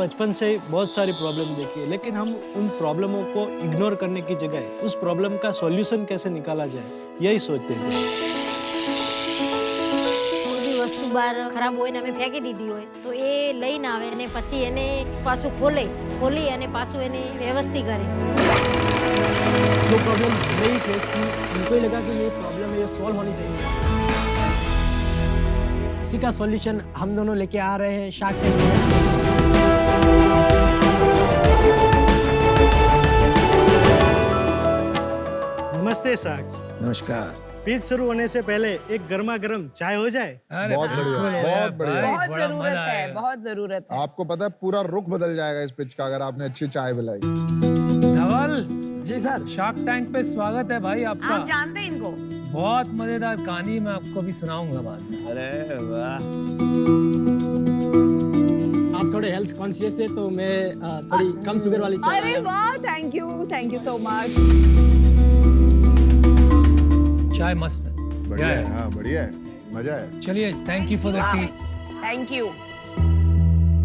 बचपन से ही बहुत सारी प्रॉब्लम देखी है, लेकिन हम उन प्रॉब्लमों को इग्नोर करने की जगह उस प्रॉब्लम का सॉल्यूशन कैसे निकाला जाए यही सोचते थे। કોઈ બી વસ્તુ બહાર ખરાબ હોય ને અમે ફેંકી દીધી હોય તો એ લઈને આવે અને પછી એને પાછું ખોલી અને પાછું એને વ્યવસ્થિત કરે। जो प्रॉब्लम नहीं फेस की उनको ही लगा कि ये प्रॉब्लम है, ये सॉल्व होनी चाहिए। उसी का सॉल्यूशन हम दोनों लेके आ रहे हैं शार्क टैंक में। नमस्ते साक्स। नमस्कार। पिच शुरू होने से पहले एक गर्मा गर्म चाय हो जाए। बहुत बढ़िया, बहुत बढ़िया। बहुत जरूरत है, बहुत जरूरत है। आपको पता है पूरा रुख बदल जाएगा इस पिच का अगर आपने अच्छी चाय पिलाई। धवल जी सर। शार्क टैंक पे स्वागत है भाई आपका। आप जानते हैं इनको? बहुत मजेदार कहानी मैं आपको भी सुनाऊंगा बाद में। अरे वाह। आप थोड़े हेल्थ कॉन्शियस है तो मैं थोड़ी कम शुगर वाली चाय। अरे वाह, थैंक यू सो मच। चाय मस्त है। बढ़िया है, हाँ बढ़िया है, मजा है। चलिए, thank you for the T. Thank you.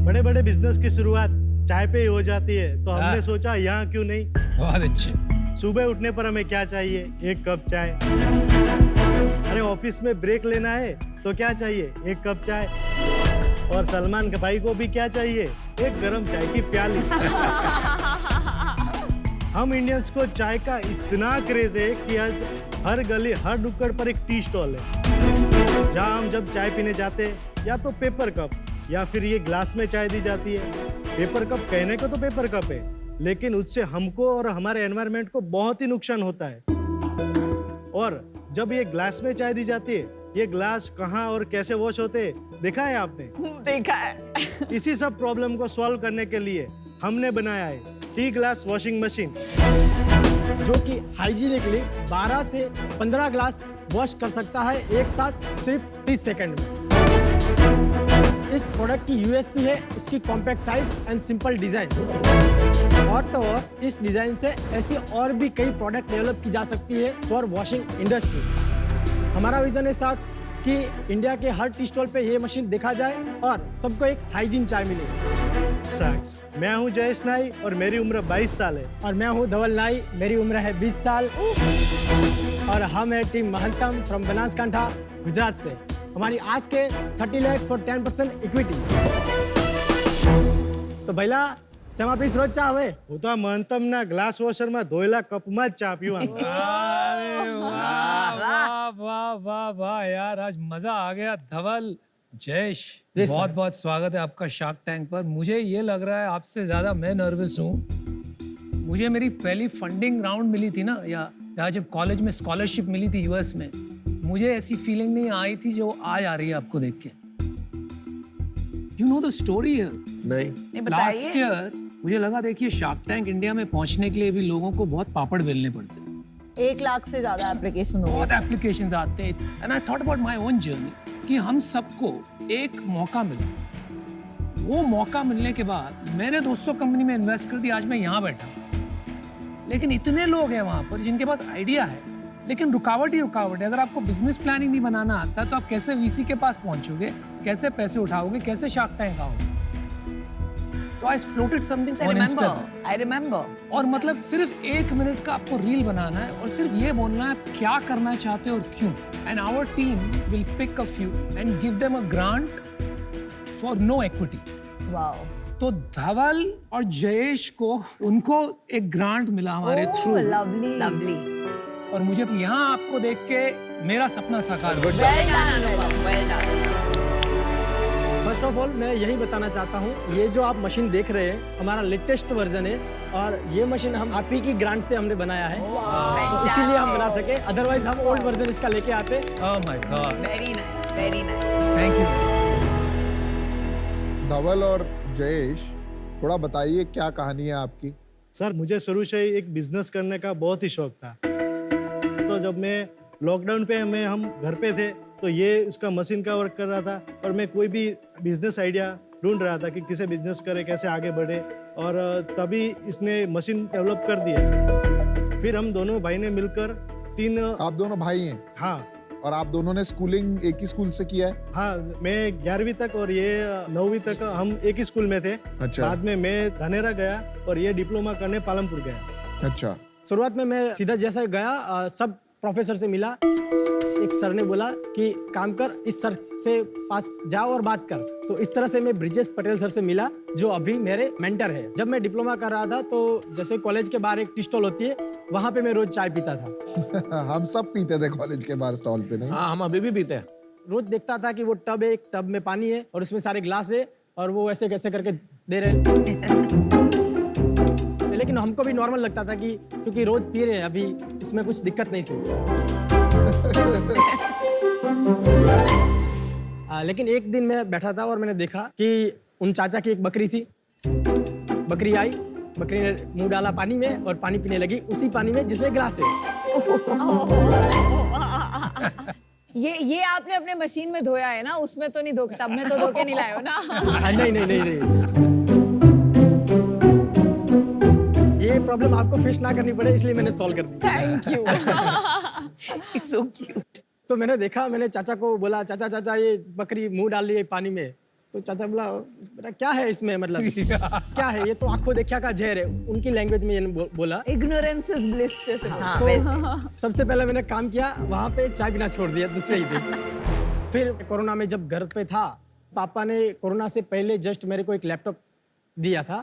बड़े बड़े बिजनेस की शुरुआत चाय पे ही हो जाती है, तो हमने सोचा यहाँ क्यों नहीं। बहुत अच्छे। सुबह उठने पर हमें क्या चाहिए? एक कप चाय। अरे ऑफिस में ब्रेक लेना है तो क्या चाहिए? एक कप चाय। और सलमान भाई को भी क्या चाहिए? एक गरम चाय की प्याली। हम इंडियंस को चाय का इतना क्रेज है कि आज हर गली हर नुक्कड़ पर एक टी स्टॉल है, जहाँ हम जब चाय पीने जाते हैं या तो पेपर कप या फिर ये ग्लास में चाय दी जाती है। पेपर कप कहने को तो पेपर कप है, लेकिन उससे हमको और हमारे एनवायरनमेंट को बहुत ही नुकसान होता है। और जब ये ग्लास में चाय दी जाती है, ये ग्लास कहाँ और कैसे वॉश होते हैं देखा है आपने? देखा है। इसी सब प्रॉब्लम को सॉल्व करने के लिए हमने बनाया है टी ग्लास वॉशिंग मशीन, जो कि हाइजीनिकली 12 से 15 ग्लास वॉश कर सकता है एक साथ सिर्फ 30 सेकंड में। इस प्रोडक्ट की यूएसपी है इसकी compact size and simple design. और तो और इस डिजाइन से ऐसी और भी कई प्रोडक्ट डेवलप की जा सकती है फॉर वॉशिंग इंडस्ट्री। हमारा विजन है साक्स कि इंडिया के हर टी स्टॉल पे ये मशीन देखा जाए और सबको एक हाइजीन चाय मिले। साक्स। मैं हूँ जयेश नाई और मेरी उम्र 22 साल है। और मैं हूँ धवल नाई, मेरी उम्र है 20 साल। और हम है टीम महंतम फ्रॉम बनासकांठा गुजरात से। हमारी आज के 30 लाख फॉर 10% इक्विटी। तो भैया सेमा पीस रोज चा हवे હું તો મહંતમના ગ્લાસ વોશરમાં ધોયેલા કપમાં જ ચા પીવાનું। अरे वाह वाह वाह वाह वाह यार, आज मजा आ गया। धवल, जयेश, जी सर। बहुत बहुत स्वागत है आपका शार्क टैंक पर। मुझे ये लग रहा है आपसे ज्यादा मैं नर्वस हूँ। मुझे मेरी पहली फंडिंग राउंड मिली थी ना, या जब कॉलेज में स्कॉलरशिप मिली थी यूएस में, मुझे ऐसी फीलिंग नहीं आई थी जो आज आ रही है आपको देख के। यू नो द स्टोरी है? नहीं लास्ट बताइए। ईयर मुझे लगा, देखिए शार्क टैंक इंडिया में पहुंचने के लिए भी लोगों को बहुत पापड़ बेलने पड़ते हैं, 1 लाख से ज्यादा एप्लीकेशन हो बहुत गए। एप्लीकेशंस आते हैं। And I thought about my own journey कि हम सबको एक मौका मिले। वो मौका मिलने के बाद मैंने 200 कंपनी में इन्वेस्ट कर दी, आज मैं यहाँ बैठा हूँ। लेकिन इतने लोग हैं वहाँ पर जिनके पास आइडिया है, लेकिन रुकावट ही रुकावट है। अगर आपको बिजनेस प्लानिंग नहीं बनाना आता तो आप कैसे वीसी के पास पहुंचोगे, कैसे पैसे उठाओगे, कैसे शार्क टैंक आओगे? तो I floated something on Instagram. I remember. और मतलब सिर्फ 1 मिनट का आपको रील बनाना है और सिर्फ ये बोलना है क्या करना चाहते हो और क्यों। And our team will pick a few and give them a grant for no equity. Wow. तो धवल और जयेश को उनको एक ग्रांट मिला हमारे थ्रू, lovely. Lovely. और मुझे यहाँ आपको देख के मेरा सपना साकार हो गया। Well done, Anupam. Well done. First of all मैं यही बताना चाहता हूँ, ये जो आप मशीन देख रहे हैं हमारा लेटेस्ट वर्जन है और ये मशीन हम आप ही की ग्रांट से हमने बनाया है, तो इसीलिए हम बना सके। अदरवाइज हम ओल्ड वर्जन इसका लेके आते। Oh my god, Very nice. Very nice. Thank you. Dhaval और जयेश, थोड़ा बताइए क्या कहानी है आपकी? सर, मुझे शुरू से ही एक बिजनेस करने का बहुत ही शौक था। तो जब मैं लॉकडाउन पे हम घर पे थे, तो ये उसका मशीन का वर्क कर रहा था और मैं कोई भी बिजनेस आइडिया ढूंढ रहा था कि किसे बिजनेस करे, कैसे आगे बढ़े, और तभी इसने मशीन डेवलप कर दिया। फिर हम दोनों भाई ने मिलकर 3 आप दोनों भाई हैं? हाँ, और आप दोनों ने स्कूलिंग एक ही स्कूल से किया है? हाँ, मैं 11वीं तक और ये 9वीं तक हम एक ही स्कूल में थे। अच्छा। बाद में मैं धानेरा गया और ये डिप्लोमा करने पालमपुर गया। अच्छा। शुरुआत में मैं सीधा जैसा गया सब प्रोफेसर से मिला। एक सर ने बोला कि काम कर, इस सर से पास जाओ और बात कर। तो इस तरह से मैं ब्रिजेश पटेल सर से मिला, जो अभी मेरे मेंटर है। जब मैं डिप्लोमा कर रहा था तो जैसे कॉलेज के बाहर एक टी स्टॉल होती है, वहाँ पे मैं रोज चाय पीता था। हम सब पीते थे कॉलेज के बाहर स्टॉल पे, नहीं? हाँ, हम अभी भी पीते हैं। रोज देखता था कि वो टब है, एक टब में पानी है और उसमें सारे ग्लास है और वो ऐसे कैसे करके दे रहे हैं। लेकिन हमको भी नॉर्मल लगता था कि क्योंकि रोज पी रहे हैं, अभी उसमें कुछ दिक्कत नहीं थी। लेकिन एक दिन मैं बैठा था और मैंने देखा कि उन चाचा की एक बकरी थी। बकरी आई, बकरी ने मुंह डाला पानी में और पानी पीने लगी, उसी पानी में जिसमें ग्लास है। ये आपने अपने मशीन में धोया है ना, उसमें तो नहीं धो, टब में तो धो के नहीं लाए हो ना? नहीं नहीं नहीं नहीं, ये प्रॉब्लम आपको फेस ना करनी पड़े इसलिए मैंने सॉल्व कर दी। Thank you. So cute. तो मैंने देखा, मैंने चाचा को बोला, चाचा चाचा ये बकरी मुंह डाल रही है पानी में। तो चाचा बोला, बेटा क्या है इसमें, मतलब क्या है ये, तो आंखों देखा का जहर है, उनकी लैंग्वेज में ये बोला। Ignorance is bliss. तो सबसे पहले मैंने काम किया, वहाँ पे चाय पीना छोड़ दिया दूसरे ही दिन। फिर कोरोना में जब घर पे था, पापा ने कोरोना से पहले जस्ट मेरे को एक लैपटॉप दिया था।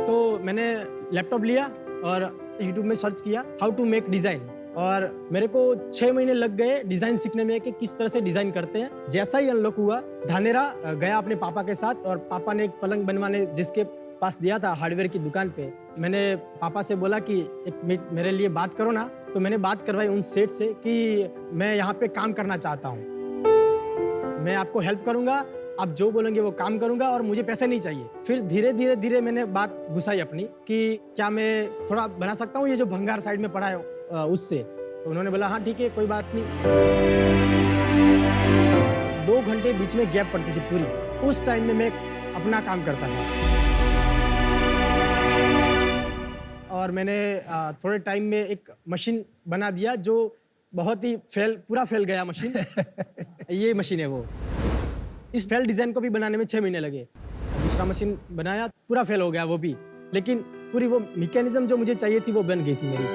तो मैंने लैपटॉप लिया और यूट्यूब में सर्च किया हाउ टू मेक डिज़ाइन, और मेरे को 6 महीने लग गए डिज़ाइन सीखने में कि किस तरह से डिज़ाइन करते हैं। जैसा ही अनलॉक हुआ, धानेरा गया अपने पापा के साथ, और पापा ने एक पलंग बनवाने जिसके पास दिया था हार्डवेयर की दुकान पे, मैंने पापा से बोला कि एक मिनट मेरे लिए बात करो ना। तो मैंने बात करवाई उन सेठ से कि मैं यहाँ पे काम करना चाहता हूँ, मैं आपको हेल्प करूँगा, आप जो बोलेंगे वो काम करूंगा और मुझे पैसे नहीं चाहिए। फिर धीरे धीरे धीरे मैंने बात घुसाई अपनी कि क्या मैं थोड़ा बना सकता हूँ ये जो भंगार साइड में पड़ा है उससे। तो उन्होंने बोला हाँ ठीक है, कोई बात नहीं। 2 घंटे बीच में गैप पड़ती थी पूरी, उस टाइम में मैं अपना काम करता था। और मैंने थोड़े टाइम में एक मशीन बना दिया जो बहुत ही पूरा फैल गया मशीन। ये मशीन है वो। इस फेल डिज़ाइन को भी बनाने में 6 महीने लगे। दूसरा मशीन बनाया, पूरा फेल हो गया वो भी, लेकिन पूरी वो मैकेनिज्म जो मुझे चाहिए थी वो बन गई थी मेरी।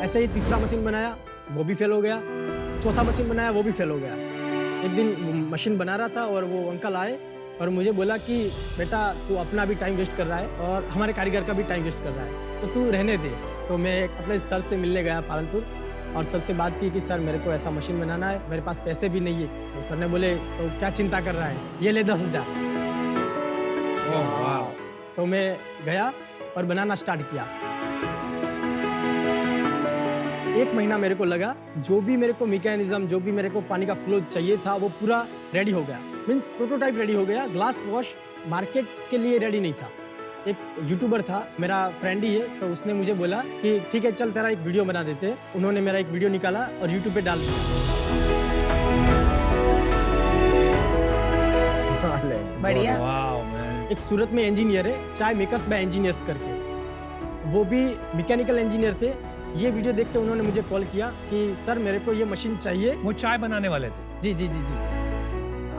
ऐसे ही तीसरा मशीन बनाया, वो भी फेल हो गया। चौथा मशीन बनाया, वो भी फेल हो गया। एक दिन मशीन बना रहा था और वो अंकल आए और मुझे बोला कि बेटा तू अपना भी टाइम वेस्ट कर रहा है और हमारे कारीगर का भी टाइम वेस्ट कर रहा है, तो तू रहने दे। तो मैं अपने सर से मिलने गया पालनपुर और सर से बात की कि सर मेरे को ऐसा मशीन बनाना है, मेरे पास पैसे भी नहीं है। तो सर ने बोले तो क्या चिंता कर रहा है, ये ले 10,000। तो मैं गया और बनाना स्टार्ट किया। 1 महीना मेरे को लगा, जो भी मेरे को मैकेनिज्म, जो भी मेरे को पानी का फ्लो चाहिए था वो पूरा रेडी हो गया। मीन्स प्रोटोटाइप रेडी हो गया। ग्लास वॉश मार्केट के लिए रेडी नहीं था। एक यूट्यूबर था, मेरा फ्रेंड ही है, तो उसने मुझे बोला कि ठीक है चल तेरा एक वीडियो बना देते हैं। उन्होंने मेरा एक वीडियो निकाला और यूट्यूब पे डाल दिया। बढ़िया। एक सूरत में इंजीनियर है, चाय मेकर्स बाय इंजीनियर्स करके, वो भी मैकेनिकल इंजीनियर थे। ये वीडियो देख के उन्होंने मुझे कॉल किया कि सर मेरे को ये मशीन चाहिए। वो चाय बनाने वाले थे? जी जी जी जी।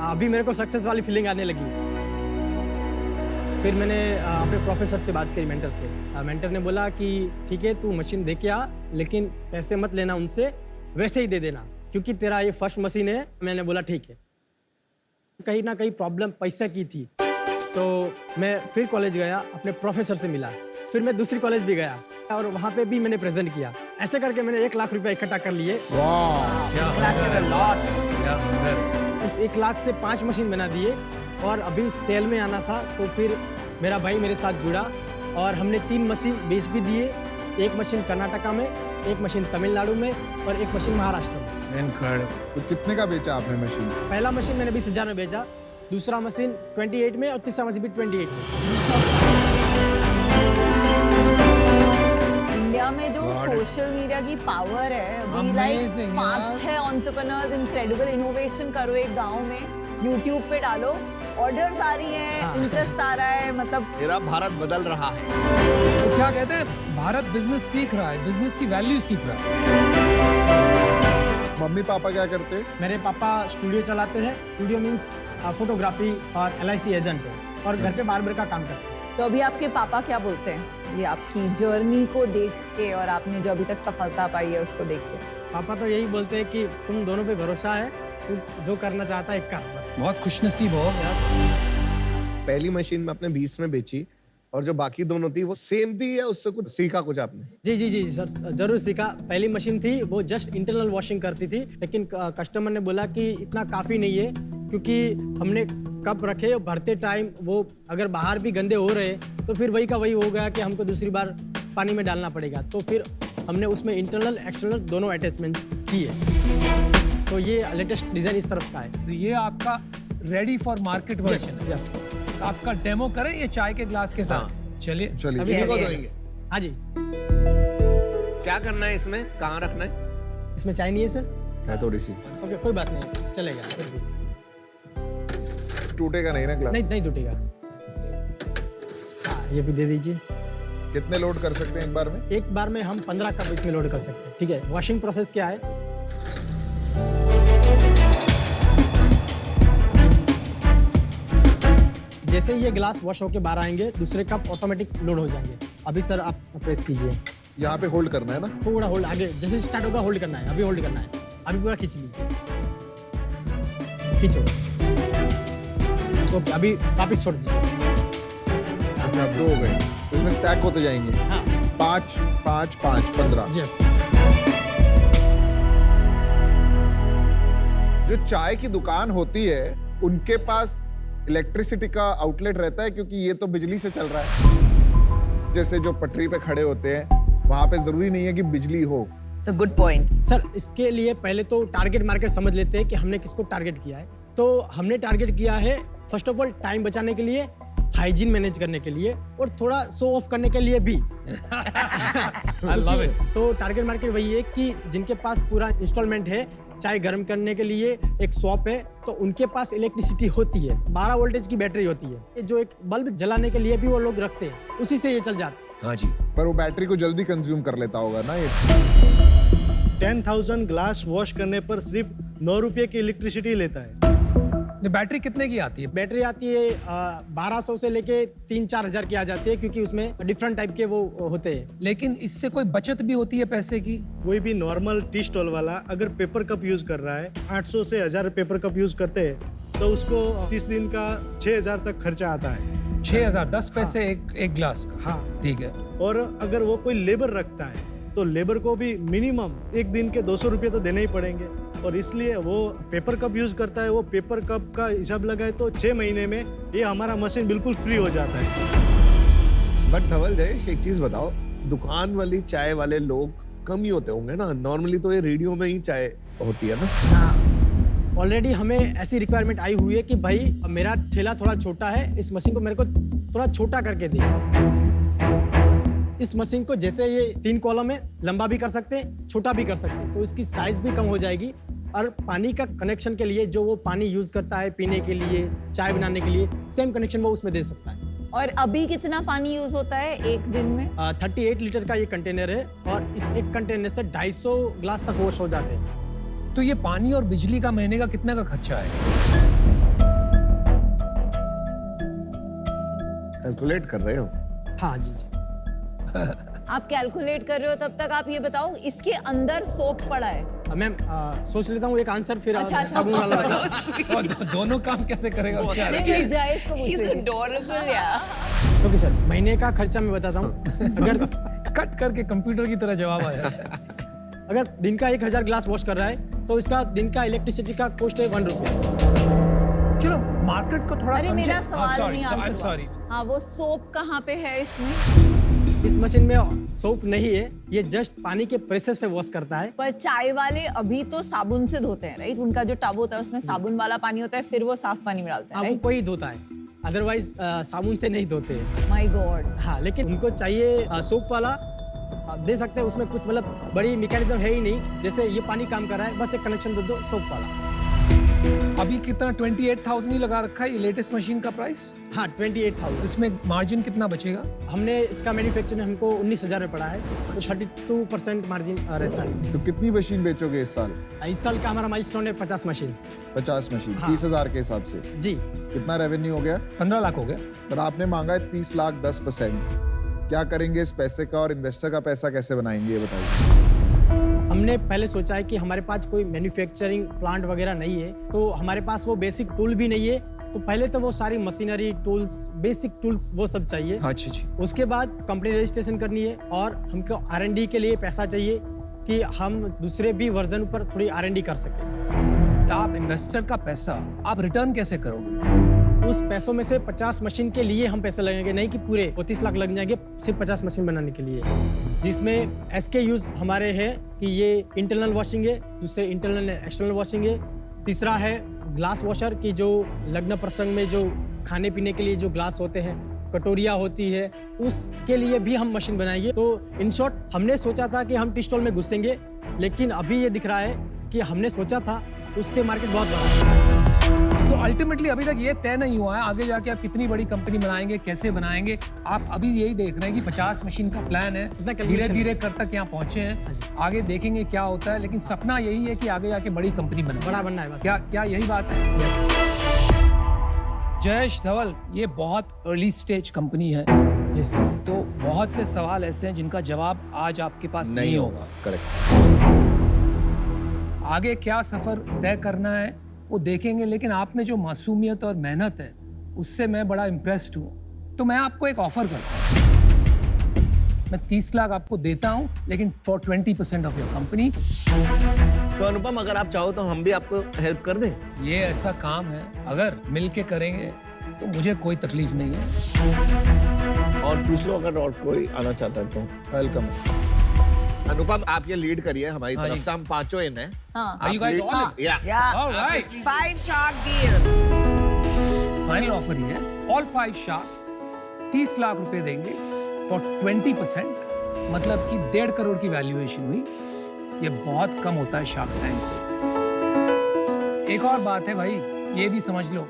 अभी मेरे को सक्सेस वाली फीलिंग आने लगी। फिर मैंने अपने प्रोफेसर से बात करी, मेंटर से। मेंटर ने बोला कि ठीक है तू मशीन दे के आ, लेकिन पैसे मत लेना उनसे, वैसे ही दे देना क्योंकि तेरा ये फर्स्ट मशीन है। मैंने बोला ठीक है। कहीं ना कहीं प्रॉब्लम पैसे की थी, तो मैं फिर कॉलेज गया, अपने प्रोफेसर से मिला। फिर मैं दूसरी कॉलेज भी गया और वहाँ पे भी मैंने प्रेजेंट किया। ऐसे करके मैंने 1 लाख रुपया इकट्ठा कर लिए। उस 1 लाख से 5 मशीन बना दिए और अभी सेल में आना था, तो फिर मेरा भाई मेरे साथ जुड़ा और हमने 3 मशीन बेच भी दिए। 1 मशीन कर्नाटका में, 1 मशीन तमिलनाडु में और 1 मशीन महाराष्ट्र में। तो कितने का बेचा आपने मशीन? पहला मशीन मैंने 20,000 में बेचा, दूसरा मशीन 28 में और तीसरा मशीन भी 28 में। इंडिया में जो सोशल मीडिया की पावर है, अभी लाइक 5-6 एंटरप्रेन्योर्स इंक्रेडिबल इनोवेशन करो एक गांव में, यूट्यूब पे डालो, ऑर्डर्स आ रही हैं, इंटरेस्ट आ रहा है, मतलब मेरा भारत बदल रहा है। तो क्या कहते हैं, भारत बिजनेस सीख रहा है, बिजनेस की वैल्यू सीख रहा है। मम्मी पापा क्या करते हैं? मेरे पापा स्टूडियो चलाते हैं। स्टूडियो मीन्स फोटोग्राफी और LIC एजेंट है और घर पे बार्बर का काम करते हैं। तो अभी आपके पापा क्या बोलते हैं ये आपकी जर्नी को देख के और आपने जो अभी तक सफलता पाई है उसको देख के? पापा तो यही बोलते हैं कि तुम दोनों पे भरोसा है, तू जो करना चाहता है कर बस। बहुत खुशनसीब हो यार। पहली मशीन में आपने 20 में बेची और जो बाकी दोनों थी वो सेम थी या उससे कुछ सीखा कुछ आपने? जी सर, जरूर सीखा। पहली मशीन थी वो जस्ट इंटरनल वॉशिंग करती थी, लेकिन कस्टमर ने बोला कि इतना काफ़ी नहीं है, क्योंकि हमने कप रखे भरते टाइम वो अगर बाहर भी गंदे हो रहे तो फिर वही का वही हो गया कि हमको दूसरी बार पानी में डालना पड़ेगा। तो फिर हमने उसमें इंटरनल एक्सटर्नल दोनों अटैचमेंट किए। तो ये लेटेस्ट डिज़ाइन इस तरफ का है। तो ये आपका रेडी फॉर मार्केट वर्जन है। यस। आपका डेमो करें ये चाय के ग्लास के साथ? चलिए चलिए। अभी किसी को है। देंगे? हाँ जी। क्या करना है इसमें? कहाँ रखना है? इसमें चाय नहीं है सर? है थोड़ी सी। ओके, कोई बात नहीं, चलेगा फिर भी। टूटेगा नहीं ना ग्लास? नहीं टूटेगा। हाँ, ये भी दे दीजिए। कितने लोड कर सकते हैं एक बार में? एक बार में हम 15 कप इसमें लोड कर सकते हैं। ठीक है, वॉशिंग प्रोसेस क्या है? जैसे ही ये ग्लास वॉश होके बाहर आएंगे, दूसरे कप ऑटोमेटिक लोड हो जाएंगे। अभी सर आप प्रेस कीजिए। यहाँ पे होल्ड करना है ना? थोड़ा होल्ड, आगे जैसे स्टार्ट होगा होल्ड करना है। अभी होल्ड करना है, अभी पूरा खींच लीजिए। खींचो। तो अभी वापिस छोड़ दीजिए। अच्छा, अब 2 हो गए तो इसमें स्टैक होते जाएंगे। हाँ 5 5 5 15। यस। जो चाय की दुकान होती है उनके पास इलेक्ट्रिसिटी का आउटलेट रहता है, क्योंकि ये तो बिजली से चल रहा है। जैसे जो पटरी पे खड़े होते हैं वहां पे जरूरी नहीं है कि बिजली हो। It's a good point. Sir इसके लिए पहले तो टारगेट मार्केट समझ लेते हैं कि हमने किसको टारगेट किया है। तो हमने टारगेट किया है फर्स्ट ऑफ ऑल टाइम बचाने के लिए, हाइजीन मैनेज करने के लिए और थोड़ा शो ऑफ करने के लिए भी। I love it. तो टारगेट मार्केट वही है कि जिनके पास पूरा इंस्टॉलमेंट है, चाय गर्म करने के लिए एक शॉप है, तो उनके पास इलेक्ट्रिसिटी होती है, 12 वोल्टेज की बैटरी होती है। ये जो एक बल्ब जलाने के लिए भी वो लोग रखते हैं, उसी से ये चल जाता है। हाँ जी। पर वो बैटरी को जल्दी कंज्यूम कर लेता होगा ना ये। 10,000 ग्लास वॉश करने पर सिर्फ 9 रुपये की इलेक्ट्रिसिटी लेता है। बैटरी कितने की आती है? बैटरी आती है 1200 से लेके 3-4 हज़ार की आ जाती है, क्योंकि उसमें डिफरेंट टाइप के वो होते हैं। लेकिन इससे कोई बचत भी होती है पैसे की? कोई भी नॉर्मल टी स्टॉल वाला अगर पेपर कप यूज कर रहा है, 800 से 1000 पेपर कप यूज करते हैं, तो उसको 30 दिन का 6000 तक खर्चा आता है। 6000, 10 पैसे एक ग्लास का? हाँ ठीक है। और अगर वो कोई लेबर रखता है तो लेबर को भी मिनिमम एक दिन के 200 रुपये तो देने ही पड़ेंगे, और इसलिए वो पेपर कप यूज करता है। वो पेपर कप का हिसाब लगाए तो 6 महीने में ये हमारा मशीन बिल्कुल फ्री हो जाता है। बट धवल जयेश, एक चीज बताओ, दुकान वाली चाय वाले लोग कम ही होते होंगे ना? नॉर्मली तो ये रेडियो में ही चाय होती है ना? ऑलरेडी हमें ऐसी रिक्वायरमेंट आई हुई है कि भाई मेरा ठेला थोड़ा छोटा है, इस मशीन को मेरे को थोड़ा छोटा करके दे। इस मशीन को जैसे ये 3 कॉलम है, लंबा भी कर सकते हैं, छोटा भी कर सकते हैं, तो इसकी साइज भी कम हो जाएगी। और पानी का कनेक्शन के लिए जो वो पानी यूज करता है पीने के लिए, चाय बनाने के लिए, सेम कनेक्शन वो उसमें दे सकता है। और अभी कितना पानी यूज होता है एक दिन में? 38 लीटर का ये कंटेनर है, और इस एक कंटेनर से 250 ग्लास तक वॉश हो जाते हैं। तो ये पानी और बिजली का महीने का कितना का खर्चा है? कैलकुलेट कर रहे हो? हाँ जी। आप कैलकुलेट कर रहे हो, तब तक आप ये बताओ इसके अंदर सोप पड़ा है? मैम सोच लेता हूँ एक आंसर, फिर अच्छा, साबुन वाला sorry. और दोनों काम कैसे करेगा बेचारा? जयेश को पूछ रही थी। ओके सर, महीने का खर्चा मैं बताता हूँ। अगर कट करके कंप्यूटर की तरह जवाब आया। अगर दिन का 1000 ग्लास वॉश कर रहा है तो इसका दिन का इलेक्ट्रिसिटी का कॉस्ट है 1 रुपया। चलो मार्केट को थोड़ा अरे समझे। मेरा सवाल नहीं I'm आंसर sorry. हुआ। हाँ, वो सोप कहाँ पे है इसमें? इस मशीन में सोप नहीं है, ये जस्ट पानी के प्रेशर से वॉश करता है। पर चाय वाले अभी तो साबुन से धोते हैं, राइट? उनका जो टब होता है उसमें साबुन वाला पानी होता है, फिर वो साफ पानी में डालते हैं, वो राइट? कोई धोता है, अदरवाइज साबुन से नहीं धोते हैं। My God. हाँ, लेकिन उनको चाहिए सोप वाला, आप दे सकते हैं। उसमें कुछ मतलब बड़ी मैकेनिज्म है ही नहीं, जैसे ये पानी काम कर रहा है, बस एक कनेक्शन दे दो सोप वाला। अभी कितना 28,000 ही लगा रखा है ये लेटेस्ट मशीन का प्राइस? हाँ 28,000। इसमें मार्जिन कितना बचेगा? हमने इसका मैन्युफैक्चरिंग हमको 19,000 में पड़ा है, तो 32% मार्जिन रहता है। तो कितनी मशीन बेचोगे इस साल? इस साल का हमारा माइलस्टोन है 50 मशीन। 50 मशीन, हाँ। 30,000 के हिसाब से जी। कितना रेवेन्यू हो गया? 15 लाख हो गया। पर आपने मांगा है 30 लाख 10%। क्या करेंगे इस पैसे का और इन्वेस्टर का पैसा कैसे बनाएंगे ये बताइए। हमने पहले सोचा है कि हमारे पास कोई मैन्युफैक्चरिंग प्लांट वगैरह नहीं है, तो हमारे पास वो बेसिक टूल भी नहीं है, तो पहले तो वो सारी मशीनरी टूल्स, बेसिक टूल्स वो सब चाहिए। अच्छा जी। उसके बाद कंपनी रजिस्ट्रेशन करनी है और हमको R&D के लिए पैसा चाहिए कि हम दूसरे भी वर्जन पर थोड़ी R&D कर सकें। आप इन्वेस्टर का पैसा आप रिटर्न कैसे करोगे? उस पैसों में से 50 मशीन के लिए हम पैसे लगेंगे, नहीं कि पूरे 30 लाख लग जाएंगे सिर्फ 50 मशीन बनाने के लिए, जिसमें SKUs हमारे हैं कि ये इंटरनल वॉशिंग है, दूसरे इंटरनल एक्सटर्नल वॉशिंग है, तीसरा है ग्लास वॉशर की जो लग्न प्रसंग में जो खाने पीने के लिए जो ग्लास होते हैं, कटोरियाँ होती है, उसके लिए भी हम मशीन बनाएंगे। तो इन शॉर्ट हमने सोचा था कि हम टी स्टॉल में घुसेंगे, लेकिन अभी ये दिख रहा है कि हमने सोचा था उससे मार्केट बहुत बड़ा है। तो अल्टीमेटली अभी तक ये तय नहीं हुआ है आगे जाके आप कितनी बड़ी कंपनी बनाएंगे, कैसे बनाएंगे। आप अभी यही देख रहे हैं कि 50 मशीन का प्लान है, धीरे धीरे कर तक यहाँ पहुंचे हैं, आगे देखेंगे क्या होता है, लेकिन सपना यही है कि आगे जाके बड़ी कंपनी बने, बड़ा बनना है बस। क्या यही बात है? जयेश धवल, ये बहुत अर्ली स्टेज कंपनी है, जी सर। तो बहुत से सवाल ऐसे हैं जिनका जवाब आज आपके पास नहीं होगा। करेक्ट। आगे क्या सफर तय करना है वो देखेंगे, लेकिन आप में जो मासूमियत और मेहनत है उससे मैं बड़ा इम्प्रेस्ड हूँ। तो मैं आपको एक ऑफर करता हूँ, मैं 30 लाख आपको देता हूँ, लेकिन फॉर 20% ऑफ योर कंपनी। तो अनुपम, अगर आप चाहो तो हम भी आपको हेल्प कर दें। ये ऐसा काम है, अगर मिल के करेंगे तो मुझे कोई तकलीफ नहीं है। और पूछ लो अगर और कोई आना चाहता है तो। वेलकम। अनुपम, आप ये लीड करिए हमारी हाँ तरफ जी। से, हम पांचों इन हैं। हाँ। Are you guys all in? Yeah. All right. 5 shark deal. Final offer ये है, ऑल 5 शार्क्स 30 लाख रुपए देंगे फॉर 20%, मतलब कि 1.5 करोड़ की वैल्यूएशन हुई। ये बहुत कम होता है शार्क टैंक पे। एक और बात है भाई, ये भी समझ लो,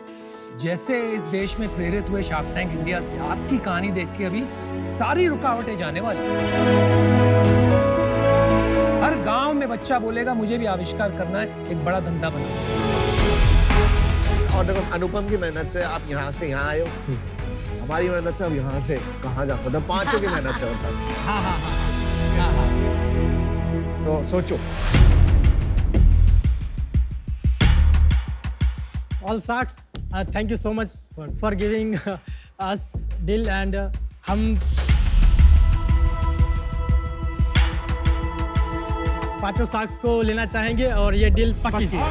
जैसे इस देश में प्रेरित हुए शार्क टैंक इंडिया से, आपकी कहानी देख के अभी सारी रुकावटें जाने वाली। हर गांव में बच्चा बोलेगा मुझे भी आविष्कार करना है, एक बड़ा धंधा बनाना है। और देखो, अनुपम की मेहनत से आप यहाँ से यहाँ आए हो, हमारी मेहनत से अब यहाँ से कहाँ जा सकते हैं, पांचों की मेहनत से होता है। हाँ हाँ हाँ हाँ। तो सोचो। All Sharks, thank you so much for giving us deal and हम पांचों शार्क्स को लेना चाहेंगे और ये डील पक्की सी। वो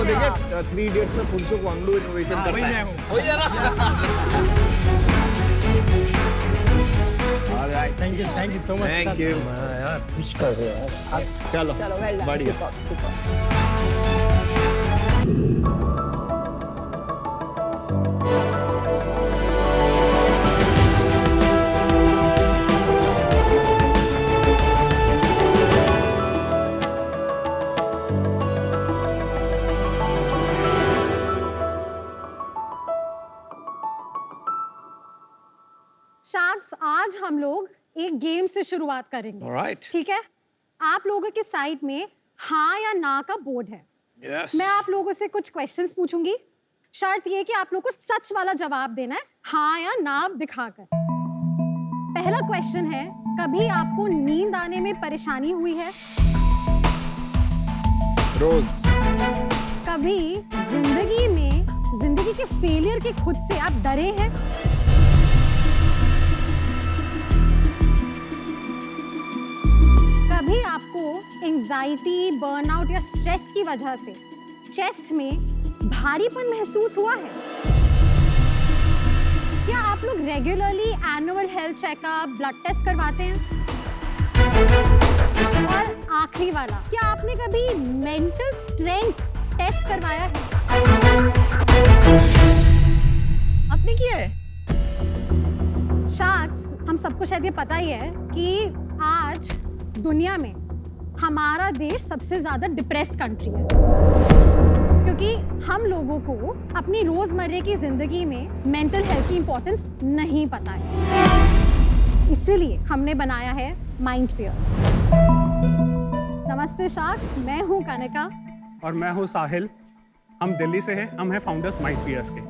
देखिए 3 Idiots में फुनसुक वांगडू इनोवेशन करता है। वही है ना? Alright. Thank you so much. Thank you. यार खुश कर रहे हो यार। चलो चलो, well done. बढ़िया। Super. शार्क्स, आज हम लोग एक गेम से शुरुआत करेंगे। Alright. ठीक है, आप लोगों के साइड में हाँ या ना का बोर्ड है। Yes. मैं आप लोगों से कुछ क्वेश्चंस पूछूंगी, शर्त ये कि आप लोगों को सच वाला जवाब देना है, हाँ या ना दिखाकर। पहला क्वेश्चन है, कभी आपको नींद आने में परेशानी हुई है? रोज। कभी जिंदगी के फेलियर के खुद से आप डरे हैं? कभी आपको एंजाइटी, बर्नआउट या स्ट्रेस की वजह से चेस्ट में भारीपन महसूस हुआ है? क्या आप लोग regularly annual health checkup, blood test करवाते हैं? और आखिरी वाला, क्या आपने कभी मेंटल स्ट्रेंथ टेस्ट करवाया है? आपने किया है? शार्क्स, हम सबको शायद ये पता ही है कि आज दुनिया में हमारा देश सबसे ज्यादा डिप्रेस्ड कंट्री है, क्योंकि हम लोगों को अपनी रोजमर्रे की जिंदगी में मेंटल हेल्थ की इंपॉर्टेंस नहीं पता है। इसीलिए हमने बनाया है माइंड पियर्स। नमस्ते शार्क्स, मैं हूँ कनिका और मैं हूँ साहिल। हम दिल्ली से हैं। हम हैं फाउंडर्स माइंड पियर्स के।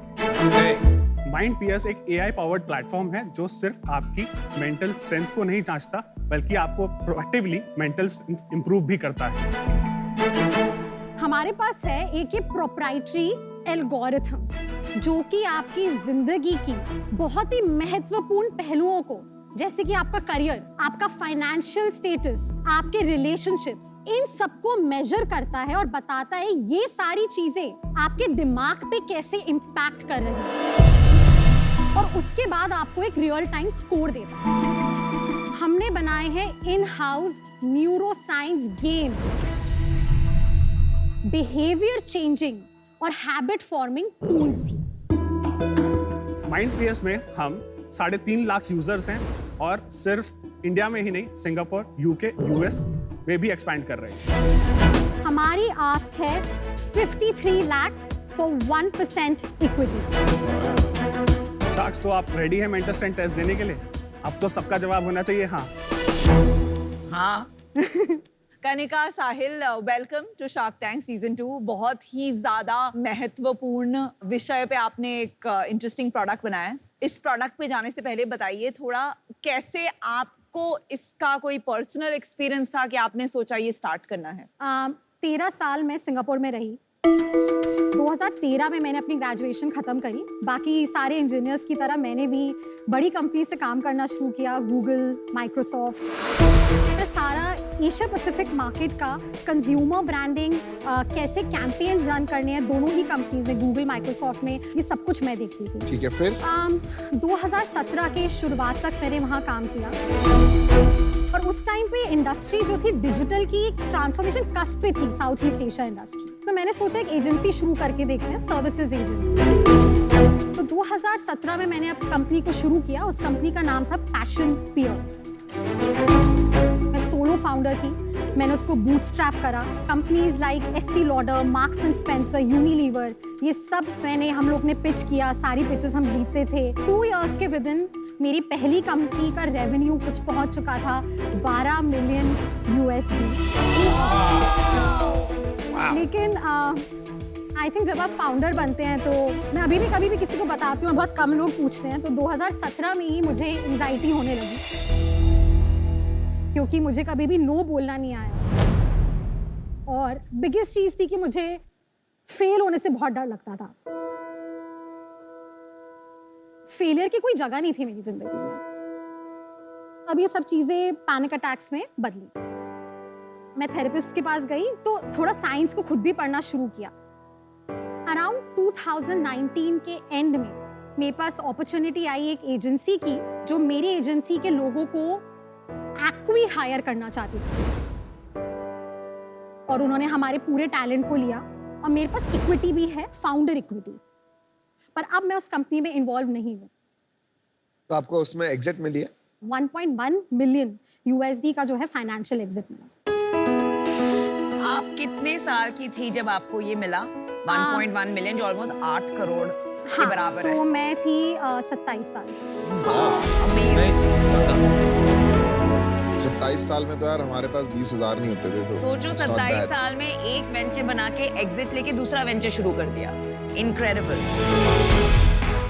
माइंड पियर्स एक AI पावर्ड प्लेटफॉर्म है जो सिर्फ आपकी मेंटल स्ट्रेंथ को नहीं जांचता, बल्कि आपको प्रोएक्टिवली मेंटल स्ट्रेंथ इंप्रूव भी करता है। हमारे पास है एक ये प्रोप्राइटरी एल्गोरिथम जो कि आपकी जिंदगी की बहुत ही महत्वपूर्ण पहलुओं को, जैसे कि आपका करियर, आपका फाइनेंशियल स्टेटस, आपके रिलेशनशिप्स, इन सबको मेजर करता है और बताता है ये सारी चीजें आपके दिमाग पे कैसे इम्पैक्ट कर रही हैं, और उसके बाद आपको एक रियल टाइम स्कोर देता है। हमने बनाए हैं in house neuroscience games, behaviour changing और हैबिट फॉर्मिंग टूल्स भी। माइंड पियर्स में हम 3.5 लाख यूजर्स हैं और सिर्फ इंडिया में ही नहीं, सिंगापुर, UK, US में भी एक्सपैंड कर रहे हैं। हमारी आस्क है 53 lakhs for 1% इक्विटी। शार्क्स, तो आप रेडी हैं मेंटल स्ट्रेंथ टेस्ट देने के लिए? अब तो सबका जवाब होना चाहिए हाँ। हाँ। Kanika, Sahil, welcome to Shark Tank season 2। बहुत ही ज्यादा महत्वपूर्ण विषय पे आपने एक इंटरेस्टिंग प्रोडक्ट बनाया है। इस प्रोडक्ट पे जाने से पहले बताइए थोड़ा कैसे आपको इसका कोई पर्सनल एक्सपीरियंस था कि आपने सोचा ये स्टार्ट करना है? 13 साल मैं सिंगापुर में रही। 2013 में मैंने अपनी ग्रेजुएशन खत्म करी। बाकी सारे इंजीनियर्स की तरह मैंने भी बड़ी कंपनी से काम करना शुरू किया, गूगल, माइक्रोसॉफ्ट। मैं सारा एशिया पैसिफिक मार्केट का कंज्यूमर ब्रांडिंग, कैसे कैंपेन्स रन करने हैं दोनों ही कंपनीज में, गूगल, माइक्रोसॉफ्ट में, ये सब कुछ मैं देखती थी। ठीक है, फिर 2017 के शुरुआत तक मैंने वहाँ काम किया, और उस टाइम पे इंडस्ट्री जो थी डिजिटल की एक ट्रांसफॉर्मेशन कस्प पे थी, साउथ ईस्ट एशिया इंडस्ट्री। तो मैंने सोचा एक एजेंसी शुरू करके देखते हैं, सर्विसेज एजेंसी। तो 2017 में मैंने अब कंपनी को शुरू किया। उस कंपनी का नाम था पैशन पियर्स। मैं सोलो फाउंडर थी। मैंने उसको बूटस्ट्रैप करा। Companies like Estee Lauder, Marks and Spencer, Unilever, ये सब हम लोग ने पिच किया। सारी पिचेस हम जीतते थे। 2 इयर्स के विद इन मेरी पहली कंपनी का रेवेन्यू कुछ पहुंच चुका था 12 मिलियन USD। लेकिन आई थिंक जब आप फाउंडर बनते हैं, तो मैं अभी भी कभी भी किसी को बताती हूँ, बहुत कम लोग पूछते हैं, तो 2017 में ही मुझे एंजाइटी होने लगी, क्योंकि मुझे कभी भी नो बोलना नहीं आया। और बिगेस्ट चीज थी कि मुझे फेल होने से बहुत डर लगता था। फेलियर की कोई जगह नहीं थी मेरी जिंदगी में। अब ये सब चीजें पैनिक अटैक्स में बदली। मैं थेरेपिस्ट के पास गई तो थोड़ा साइंस को खुद भी पढ़ना शुरू किया। अराउंड 2019 के एंड में मेरे पास अपॉर्चुनिटी आई एक एजेंसी की, जो मेरी एजेंसी के लोगों को एक्वी हायर करना चाहती थी, और उन्होंने हमारे पूरे टैलेंट को लिया। और मेरे पास इक्विटी भी है, फाउंडर इक्विटी, पर अब मैं उस कंपनी में इन्वॉल्व नहीं हूँ। तो आपको उसमें एग्जिट मिली है? 1.1 मिलियन USD का जो है फाइनेंशियल एग्जिट मिला। आप कितने साल की थी जब आपको ये मिला? 1.1 मिलियन, जो ऑलमोस्ट 8 करोड़ के बराबर है। तो मैं थी 27 साल की। 27 साल में तो यार हमारे पास 20,000 नहीं होते थे। तो सोचो 27 साल में एक वेंचर बना के एग्जिट लेके दूसरा वेंचर शुरू कर दिया। इनक्रेडिबल।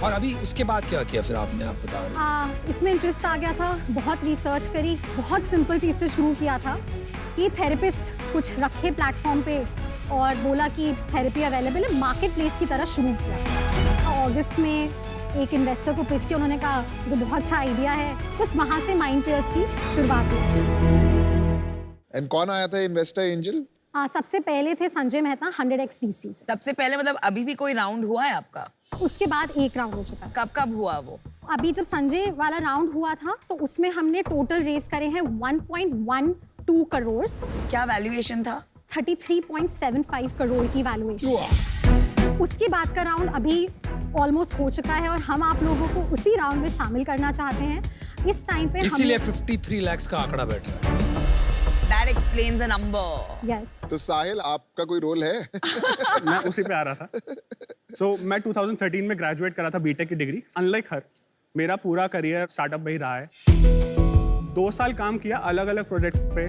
और अभी उसके बाद क्या किया फिर आपने? आप बता रहे इसमें इंटरेस्ट आ गया था, बहुत रिसर्च करी, बहुत सिंपल चीज से शुरू किया था कि थेरेपिस्ट कुछ रखे प्लेटफॉर्म पे और बोला कि थेरेपी अवेलेबल है, मार्केट प्लेस की तरह शुरू किया। अगस्त में एक इन्वेस्टर को पिच किया, उन्होंने कहा तो बहुत अच्छा आइडिया है। बस वहां से माइंड पियर्स की शुरुआत हुई। एंड कौन आया था इन्वेस्टर एंजल? सबसे पहले थे संजय मेहता 100x VC से। सबसे पहले मतलब अभी भी कोई राउंड हुआ है आपका? उसके बाद एक राउंड हो चुका है। कब हुआ वो? अभी जब संजय वाला राउंड हुआ था तो उसमें हमने टोटल रेस करे हैं 1.12 करोड़। क्या वैल्यूएशन था? 33.75 करोड़ की वैल्यूएशन। उसके बाद का राउंड अभी ऑलमोस्ट हो चुका है और हम आप लोगों को उसी राउंड में शामिल करना चाहते हैं। इस टाइम पे इसीलिए 53 लाख का आंकड़ा बैठा है। That explains the number. Yes. तो साहिल आपका कोई रोल है? मैं उसी पे आ रहा था। मैं 2013 में ग्रेजुएट करा था बीटेक की डिग्री। अनलाइक हर, मेरा पूरा करियर स्टार्टअप में ही रहा है। 2 साल काम किया अलग अलग प्रोजेक्ट पे,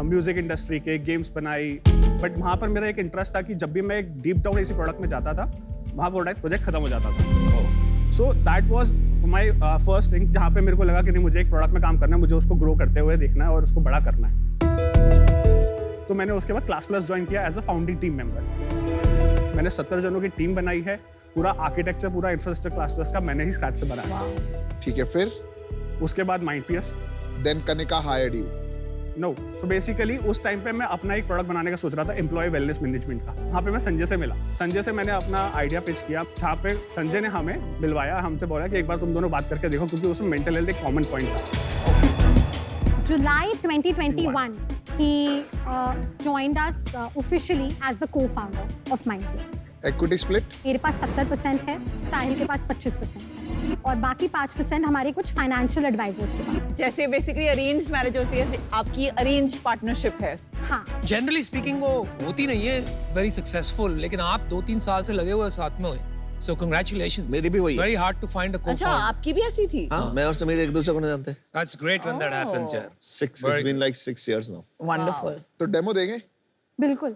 म्यूजिक इंडस्ट्री के, गेम्स बनाई, बट वहाँ पर मेरा एक इंटरेस्ट था कि जब भी मैं एक डीप डाउन इसी प्रोडक्ट में जाता था, वहाँ प्रोजेक्ट खत्म हो जाता था। So that was my first thing, जहाँ पे मेरे को लगा कि नहीं, मुझे एक प्रोडक्ट में काम करना है, मुझे उसको ग्रो करते हुए देखना है और उसको बड़ा करना है। तो मैंने उसके बाद क्लास प्लस ज्वाइन किया as a founding team member. मैंने 70 जनों की टीम बनाई है, पूरा आर्किटेक्चर, पूरा इंफ्रास्ट्रक्चर क्लास प्लस का मैंने ही स्क्रैच से बनाया। ठीक है, फिर उसके बाद माइंडपीएस, then Kanika hired you. No, so basically उस टाइम पे मैं अपना एक प्रोडक्ट बनाने का सोच रहा था, एम्प्लॉय वेलनेस मैनेजमेंट का। वहाँ पे मैं संजय से मिला। संजय से मैंने अपना आइडिया पिच किया, जहाँ पे संजय ने हमें मिलवाया, हमसे बोला कि एक बार तुम दोनों बात करके देखो, क्योंकि उसमें मेंटल हेल्थ एक कॉमन पॉइंट था। July 2021, he joined us officially as the co-founder of Mindplayers. Equity split? मेरे पास 70% है, साहिल के पास 25% है, और बाकी 5% हमारे कुछ फाइनेंशियल एडवाइजर्स के पास। जैसे बेसिकली अरेंज्ड मैरिज होती है, आपकी अरेंज्ड पार्टनरशिप है। हाँ, जनरली स्पीकिंग वो होती नहीं है वेरी सक्सेसफुल, लेकिन आप 2-3 साल से लगे हुए साथ में हुए। So congratulations. मेरी भी वही है। Very hard to find a अच्छा, co-founder. आपकी भी ऐसी थी? हाँ, मैं और समीर एक दूसरे को नहीं जानते। That's great when that happens, yeah. It's been like 6 years now. Wonderful. तो डेमो देंगे? बिल्कुल।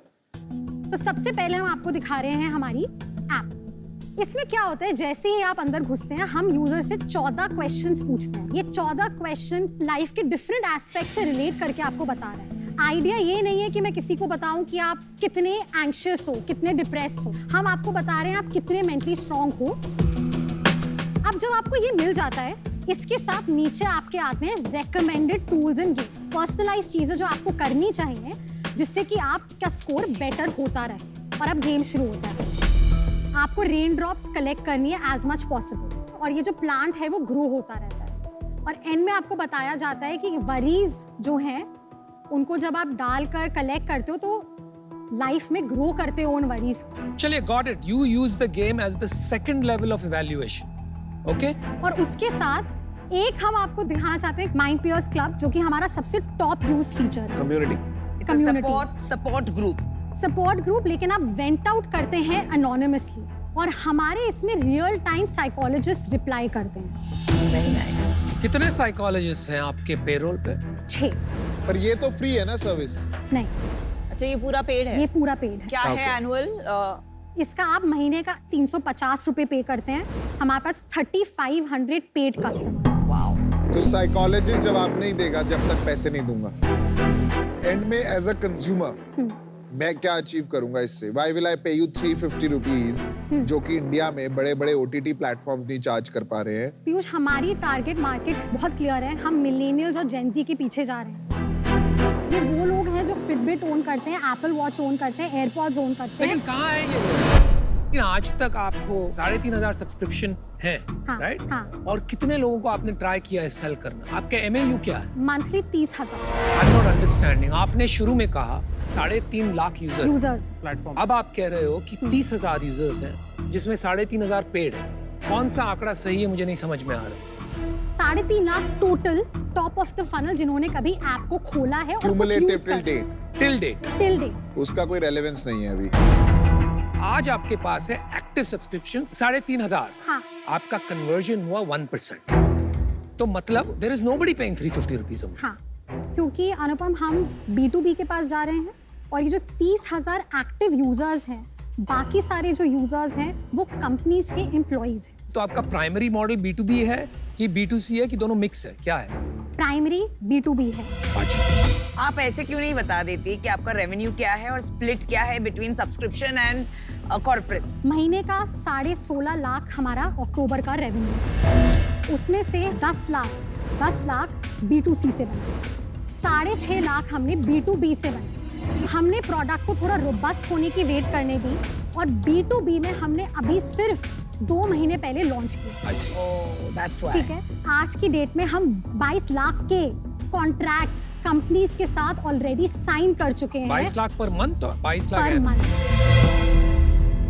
तो सबसे पहले हम आपको दिखा रहे हैं हमारी ऐप। इसमें क्या होता है, जैसे ही आप अंदर घुसते हैं, हम यूजर से 14 क्वेश्चंस पूछते हैं। ये 14 क्वेश्चन लाइफ के डिफरेंट एस्पेक्ट से रिलेट करके आपको बता रहे हैं। आइडिया ये नहीं है कि मैं किसी को बताऊं कि आप कितने एंग्शियस हो, कितने डिप्रेस्ड हो। हम आपको बता रहे हैं आप कितने मेंटली स्ट्रांग हो। अब जब आपको ये मिल जाता है, इसके साथ नीचे आपके आते हैं recommended tools and games, personalised चीजें जो आपको करनी चाहिए जिससे कि आपका स्कोर बेटर होता रहे। और अब गेम शुरू होता है। आपको रेन ड्रॉप्स कलेक्ट करनी है एज मच पॉसिबल, और ये जो प्लांट है वो ग्रो होता रहता है। और एंड में आपको बताया जाता है कि वरीज जो हैं उनको जब आप डालकर कलेक्ट करते हो तो लाइफ में ग्रो करते हो उन वरीज। चलिए, got it. You use the game as the second level of evaluation. Okay? और उसके साथ एक हम आपको दिखाना चाहते हैं माइंडपीयर्स क्लब, जो कि हमारा सबसे टॉप यूज फीचर है। Community. Support group. Support group, लेकिन आप वेंट आउट करते हैं अनोनिमसली, और हमारे इसमें रियल टाइम साइकोलॉजिस्ट रिप्लाई करते हैं। Very nice. कितने साइकोलॉजिस्ट हैं आपके पेरोल पे? 6। पर ये तो फ्री है ना सर्विस? नहीं, अच्छा, ये पूरा पेड है? ये पूरा पेड है। क्या है एनुअल? इसका आप महीने का 350 रुपए पे करते हैं। हमारे पास 3500 पेड कस्टमर्स। वाओ। तो साइकोलॉजिस्ट जवाब नहीं देगा जब तक पैसे नहीं दूंगा। एंड में एज अ कंज्यूमर मैं क्या अचीव करूंगा इससे? Why will I pay you 350 rupees, जो कि इंडिया में बड़े बड़े OTT प्लेटफॉर्म्स नहीं चार्ज कर पा रहे हैं? पीयूष, हमारी टारगेट मार्केट बहुत क्लियर है। हम मिलेनियल्स और जेनजी के पीछे जा रहे हैं। ये वो लोग हैं जो फिटबिट ओन करते हैं, एप्पल वॉच ओन करते हैं, एयरपॉड्स ओन करते हैं। लेकिन कहाँ है ये? लेकिन आज तक आपको 3500 सब्सक्रिप्शन है, हाँ, राइट? हाँ। और कितने लोगों को आपने ट्राई किया है सेल करना? आपका MAU क्या है? Monthly 30,000 I'm not understanding. आपने शुरू में कहा 3.5 लाख यूजर, यूजर्स। प्लेटफॉर्म। अब आप कह रहे हो कि 30,000 यूजर्स हैं, जिसमें 3,500 पेड है। कौन सा आंकड़ा सही है, मुझे नहीं समझ में आ रहा। 3.5 lakh total top of the funnel जिन्होंने कभी ऐप को खोला है और कुछ Cumulative यूज till कर date. Till date till date. उसका कोई रेलेवेंस नहीं है अभी। आज आपके पास है एक्टिव सब्सक्रिप्शन 3,500। हाँ, आपका कन्वर्जन हुआ 1%। तो मतलब there is nobody paying 350 rupees. हाँ, क्योंकि अनुपम हम B2B के पास जा रहे हैं, और ये जो 30,000 एक्टिव यूजर्स हैं, बाकी सारे जो यूजर्स हैं वो कंपनीज के एम्प्लॉइज हैं। तो आपका प्राइमरी मॉडल B2B है कि B2C है कि दोनों मिक्स है, क्या है? प्राइमरी B2B है। अच्छा, आप ऐसे क्यों नहीं बता देती कि आपका रेवेन्यू क्या है और स्प्लिट क्या है बिटवीन सब्सक्रिप्शन एंड कॉर्पोरेट्स? महीने का 16.5 लाख हमारा अक्टूबर का रेवेन्यू, उसमें से 10 लाख B2C से बने, 6.5 लाख हमने B2B से बने। हमने प्रोडक्ट को थोड़ा रोबस्ट होने की वेट करने दी, और B2B में हमने अभी सिर्फ 2 महीने पहले लॉन्च किया। I see. That's why. ठीक है, आज की डेट में हम 22 लाख के कॉन्ट्रैक्ट्स कंपनीज के साथ ऑलरेडी साइन कर चुके हैं 22 लाख पर मंथ और 22 लाख पर है। मंथ।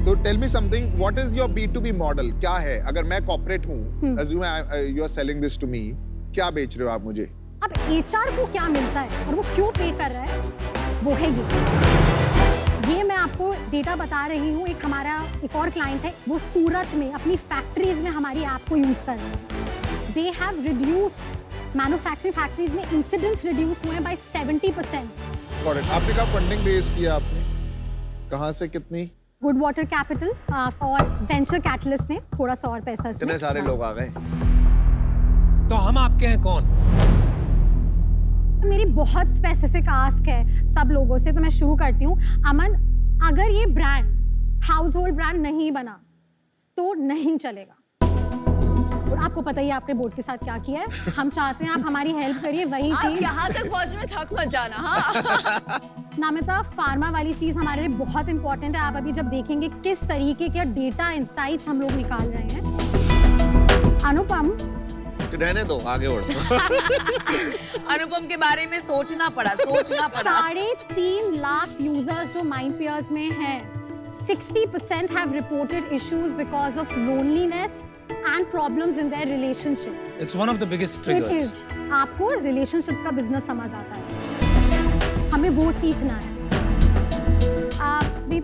तो tell me something, what is your B2B model? क्या है? अगर मैं कॉर्पोरेट हूँ, assume you are selling this to me, क्या बेच रहे हो आप मुझे? अब HR को क्या मिलता है और वो क्यों पे कर रहा है, वो है ये मैं आपको डेटा बता रही हूँ। एक हमारा एक और क्लाइंट है, वो सूरत में अपनी फैक्ट्रीज में हमारी ऐप को यूज कर रहे हैं। They have reduced manufacturing factories में इंसिडेंट्स रिड्यूस हुए हैं बाय 70%। आपने कहा फंडिंग रेज किया आपने, कहाँ से, कितनी? गुड वाटर कैपिटल और वेंचर कैटलिस्ट ने थोड़ा सा और पैसा इतने सारे लोग आ गए। तो हम आपके हैं कौन? मेरी बहुत स्पेसिफिक आस्क है सब लोगों से, तो मैं शुरू करती हूँ। अमन, अगर ये ब्रांड हाउस होल्ड ब्रांड नहीं बना तो नहीं चलेगा, और आपको पता ही है आपने बोर्ड के साथ क्या किया है। हम चाहते हैं आप हमारी हेल्प करिए वही चीज। यहाँ तक पहुँचने में थक मत जाना। हाँ नामिता, फार्मा वाली चीज हमारे लिए बहुत इंपॉर्टेंट है। आप अभी जब देखेंगे किस तरीके के डेटा इंसाइट्स हम लोग निकाल रहे हैं। अनुपम, तो रहने दो, आगे बढ़ो। अनुपम के बारे में सोचना पड़ा। 3.5 लाख यूजर्स जो माइंडपियर्स में हैं, 60% have reported issues because of loneliness and problems in their relationship. It's one of the biggest triggers. It is. आपको relationships का business समझ आता है, हमें वो सीखना है।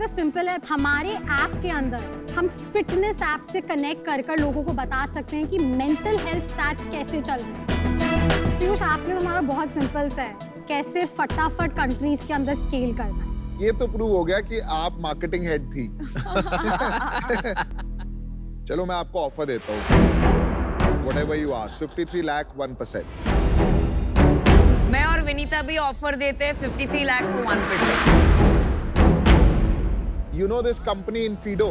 तो सिंपल है, हमारे ऐप के अंदर हम फिटनेस ऐप से कनेक्ट कर लोगों को बता सकते हैं कि मेंटल हेल्थ स्टैट्स कैसे चल रहे हैं। पीयूष, आपने तुम्हारा बहुत सिंपल सा है, कैसे फटाफट कंट्रीज के अंदर स्केल करना है। ये तो प्रूव हो गया कि आप मार्केटिंग हेड थी। चलो मैं आपको ऑफर देता हूँ, whatever you ask, 53 लाख 1%। मैं और विनीता भी ऑफर देते हैं 53 lakh for 1%। You know this company in Fido?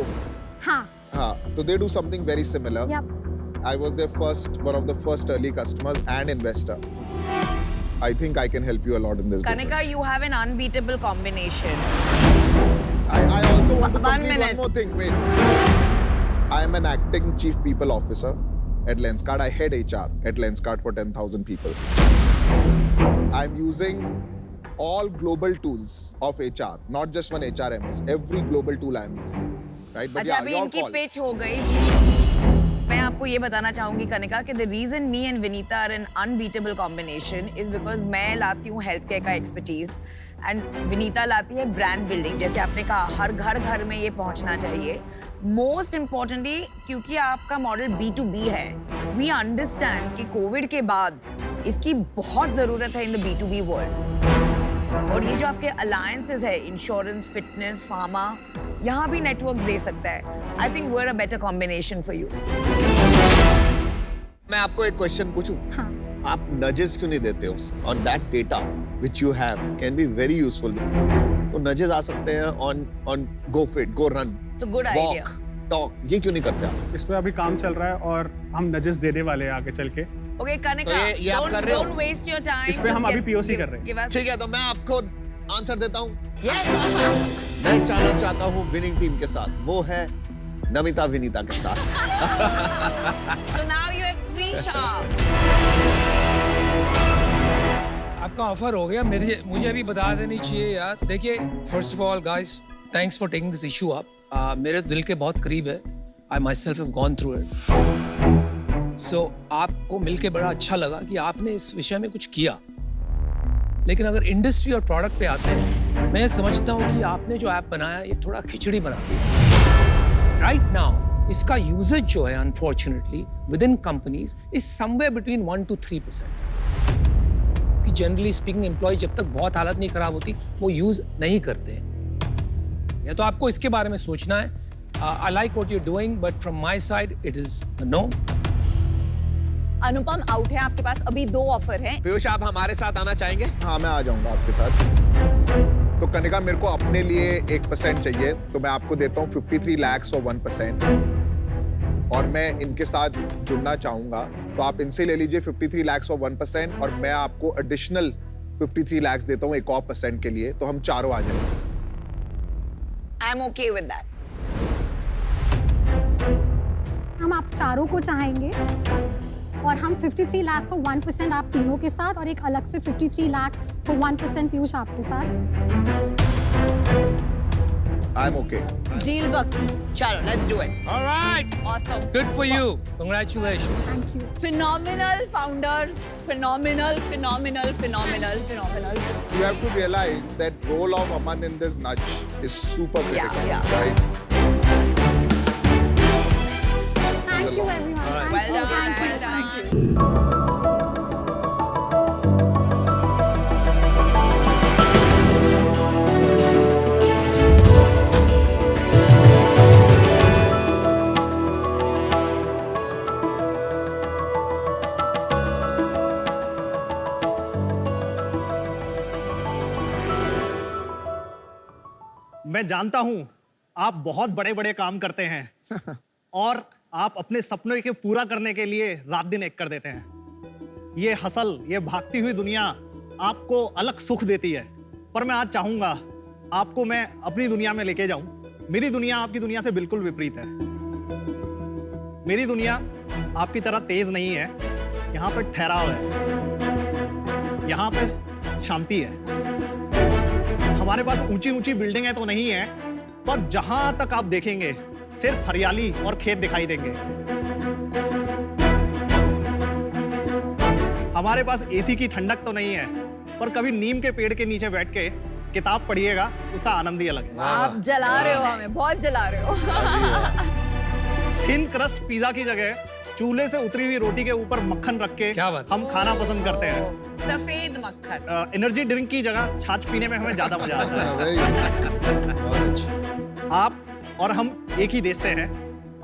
हाँ। हाँ, so they do something very similar. Yep. I was their one of the first early customers and investor. I think I can help you a lot in this Kanika, business. you have an unbeatable combination. I also want to One complete minute. one more thing. Wait. I am an acting chief people officer at Lenskart. I head HR at Lenskart for 10,000 people. I'm using all global tools of HR, not just one HRMS. Every global tool I am using. Right? But अच्छा, yeah, अभी your इनकी call. Pitch हो गई। मैं आपको ये बताना चाहूंगी कनिका कि the reason me and Vinita are an unbeatable combination is because मैं लाती हूँ हेल्थ केयर का एक्सपर्टीज एंड विनीता लाती है ब्रांड बिल्डिंग। जैसे आपने कहा, हर घर में ये पहुंचना चाहिए। मोस्ट इम्पॉर्टेंटली, क्योंकि आपका मॉडल B2B है, वी अंडरस्टैंड कि कोविड के बाद इसकी बहुत जरूरत है इन द B2B वर्ल्ड। और ये जो आपके अलायंसेस है, इंश्योरेंस, फिटनेस, फार्मा, यहाँ भी नेटवर्क दे सकता है। I think we are a better combination for you. मैं आपको एक क्वेश्चन पूछूं? हाँ। आप नजेस क्यों नहीं देते हो? On that data which you have can be very useful. तो नजेस आ सकते हैं on go fit, go run, good idea, talk, ये क्यों नहीं करते आप? इस पे अभी काम चल रहा है और हम नजेस देने वाले हैं आगे चल के। ओके कनिका, तो ये आप कर रहे हो? Don't waste your time. इस पे हम अभी POC कर रहे हैं। ठीक है, तो मैं आपको आंसर देता हूँ। मैं जाना चाहता हूँ विनिंग टीम के साथ, वो है नमिता विनीता के साथ। So now you have 3 sharp. आपका ऑफर हो गया, मुझे अभी बता देनी चाहिए यार। देखिए, first of all guys, thanks for taking this issue up. मेरे दिल के बहुत करीब है। I myself have gone through it. So आपको मिलके बड़ा अच्छा लगा कि आपने इस विषय में कुछ किया। लेकिन अगर इंडस्ट्री और प्रोडक्ट पे आते हैं, मैं समझता हूँ कि आपने जो ऐप बनाया ये थोड़ा खिचड़ी बना दिया। राइट नाउ इसका यूजेज जो है unfortunately with in companies is somewhere between 1 to 3%। कि जनरली स्पीकिंग एम्प्लॉय जब तक बहुत हालत नहीं खराब होती वो यूज नहीं करते हैं। या तो आपको इसके बारे में सोचना है। I like what you're doing, but from my side it is a no. Anupam out है, आपके पास अभी 2 ऑफर हैं। पीयूष, आप हमारे साथ आना चाहेंगे? हाँ, मैं आ जाऊंगा आपके साथ। तो कनिका, मेरे को अपने लिए 1% चाहिए, तो मैं आपको देता हूँ 53 lakhs और 1%। और मैं इनके साथ जुड़ना चाहूंगा, तो आप इनसे ले लीजिए 53 lakhs और 1%, और मैं आपको एडिशनल 53 lakhs देता हूँ एक और % के लिए, तो हम चारों आ जाएंगे। I am okay with that. हम आप चारों को चाहेंगे और हम 53 लाख फॉर 1% आप तीनों के साथ, और एक अलग से 53 लाख फॉर 1% पीयूष आपके साथ। I am okay. डील बकी, चलो let's do it. All right. Awesome. Good for you. Congratulations. Phenomenal founders, phenomenal. You have to realize that role of Aman in this nudge is super critical, yeah. right? Thank you, everyone. Well done. Thank you. Thank you. मैं जानता हूं आप बहुत बड़े बड़े काम करते हैं और आप अपने सपनों के पूरा करने के लिए रात दिन एक कर देते हैं। ये हसल, ये भागती हुई दुनिया आपको अलग सुख देती है, पर मैं आज चाहूंगा आपको मैं अपनी दुनिया में लेके जाऊं। मेरी दुनिया आपकी दुनिया से बिल्कुल विपरीत है। मेरी दुनिया आपकी तरह तेज नहीं है, यहाँ पर ठहराव है, यहाँ पे शांति है। हमारे पास ऊंची ऊंची बिल्डिंगें तो नहीं है, पर जहां तक आप देखेंगे सिर्फ हरियाली और खेत दिखाई देंगे। हमारे पास एसी की ठंडक तो नहीं है, पर कभी नीम के पेड़ के नीचे बैठ के किताब पढ़िएगा, उसका आनंद ही अलग है। आप जला रहे हो हमें, बहुत जला रहे हो। थिन क्रस्ट पिज्जा की जगह चूल्हे से उतरी हुई रोटी के ऊपर मक्खन रख के क्या बात। हम खाना पसंद करते हैं। सफेद मक्खन। एनर्जी ड्रिंक की जगह छाछ पीने में हमें ज्यादा मजा आता है। बहुत अच्छा। आप और हम एक ही देश से हैं।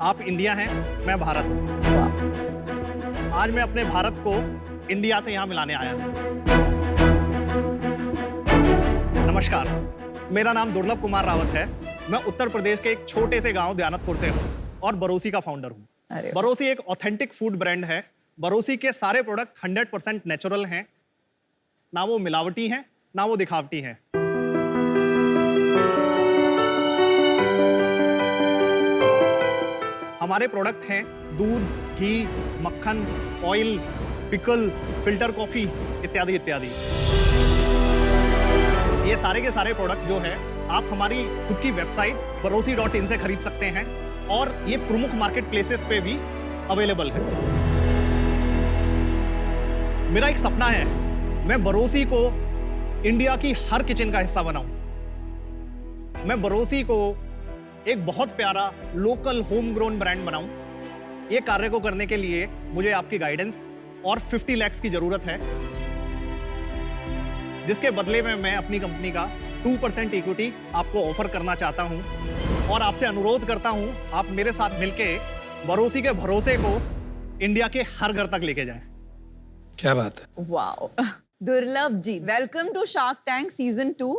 आप इंडिया हैं, मैं भारत हूं। आज मैं अपने भारत को इंडिया से यहाँ मिलाने आया हूं। नमस्कार, मेरा नाम दुर्लभ कुमार रावत है। मैं उत्तर प्रदेश के एक छोटे से गांव दयानतपुर से हूँ और बरोसी का फाउंडर हूँ। बरोसी एक ऑथेंटिक फूड ब्रांड है। बरोसी के सारे प्रोडक्ट 100% नेचुरल हैं, ना वो मिलावटी हैं, ना वो दिखावटी हैं। हमारे प्रोडक्ट हैं दूध, घी, मक्खन, ऑयल, पिकल, फिल्टर कॉफी इत्यादि इत्यादि। ये सारे के सारे प्रोडक्ट जो है आप हमारी खुद की वेबसाइट barosi.in से खरीद सकते हैं और ये प्रमुख मार्केट प्लेसेस पे भी अवेलेबल है। मेरा एक सपना है, मैं बरोसी को इंडिया की हर किचन का हिस्सा बनाऊं। मैं बरोसी को एक बहुत प्यारा लोकल होम ग्रोन ब्रांड बनाऊं। ये कार्य को करने के लिए मुझे आपकी गाइडेंस और 50 लाख की जरूरत है, जिसके बदले में मैं अपनी कंपनी का 2% इक्विटी आपको ऑफर करना चाहता हूं और आपसे अनुरोध करता हूं आप मेरे साथ मिलके बरोसी के भरोसे को इंडिया के हर घर तक लेके जाएं। क्या बात है। Wow. Durlabh ji, welcome to Shark Tank season 2।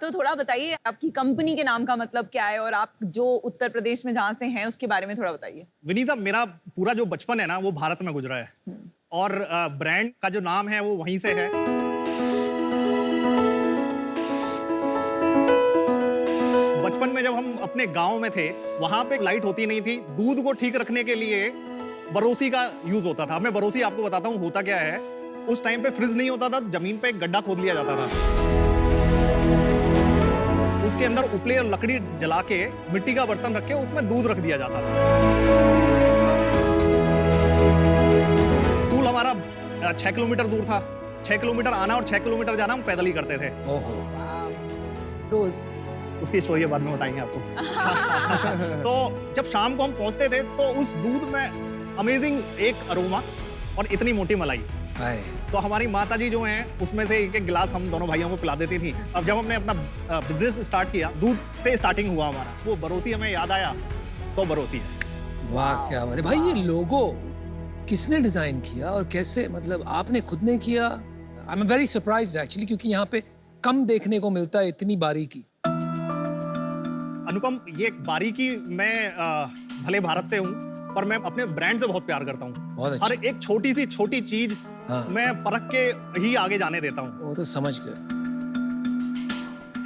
तो थोड़ा बताइए आपकी कंपनी के नाम का मतलब क्या है और आप जो उत्तर प्रदेश में जहाँ से हैं उसके बारे में थोड़ा बताइए। विनीता, मेरा पूरा जो बचपन है ना वो भारत में गुजरा है और ब्रांड का जो नाम है वो वहीं से है। बचपन में जब हम अपने गांव में थे वहां पे लाइट होती नहीं थी, दूध को ठीक रखने के लिए बरोसी का यूज होता था। मैं बरोसी आपको बताता हूँ होता क्या है। उस टाइम पे फ्रिज नहीं होता था, जमीन पे एक गड्ढा खोद लिया जाता था, उसके अंदर उपले और लकड़ी जला के मिट्टी का बर्तन रख के उसमें दूध रख दिया जाता था। स्कूल हमारा 6 किलोमीटर दूर था। 6 किलोमीटर आना और 6 किलोमीटर जाना हम पैदल ही करते थे। ओहो। रोज उसकी स्टोरी बाद में बताएंगे आपको। तो जब शाम को हम पहुंचते थे तो उस दूध में अमेजिंग एक अरोमा और इतनी मोटी मलाई। तो हमारी माताजी जो हैं उसमें से एक एक गिलास हम दोनों भाइयों को पिला देती थी। अब जब हमने अपना बिजनेस स्टार्ट किया, दूध से स्टार्टिंग हुआ हमारा, वो बरोसी हमें याद आया तो बरोसी है। वाह क्या बात है भाई। ये लोगो किसने डिजाइन किया और कैसे, मतलब आपने खुद ने किया? I am very surprised actually, क्योंकि यहाँ पे कम देखने को मिलता है इतनी बारीकी। अनुपम, ये बारीकी मैं भले भारत से हूँ पर मैं अपने ब्रांड से बहुत प्यार करता हूँ। बहुत अच्छा। हर एक छोटी सी छोटी चीज मैं परख के ही आगे जाने देता हूँ। वो तो समझ गए।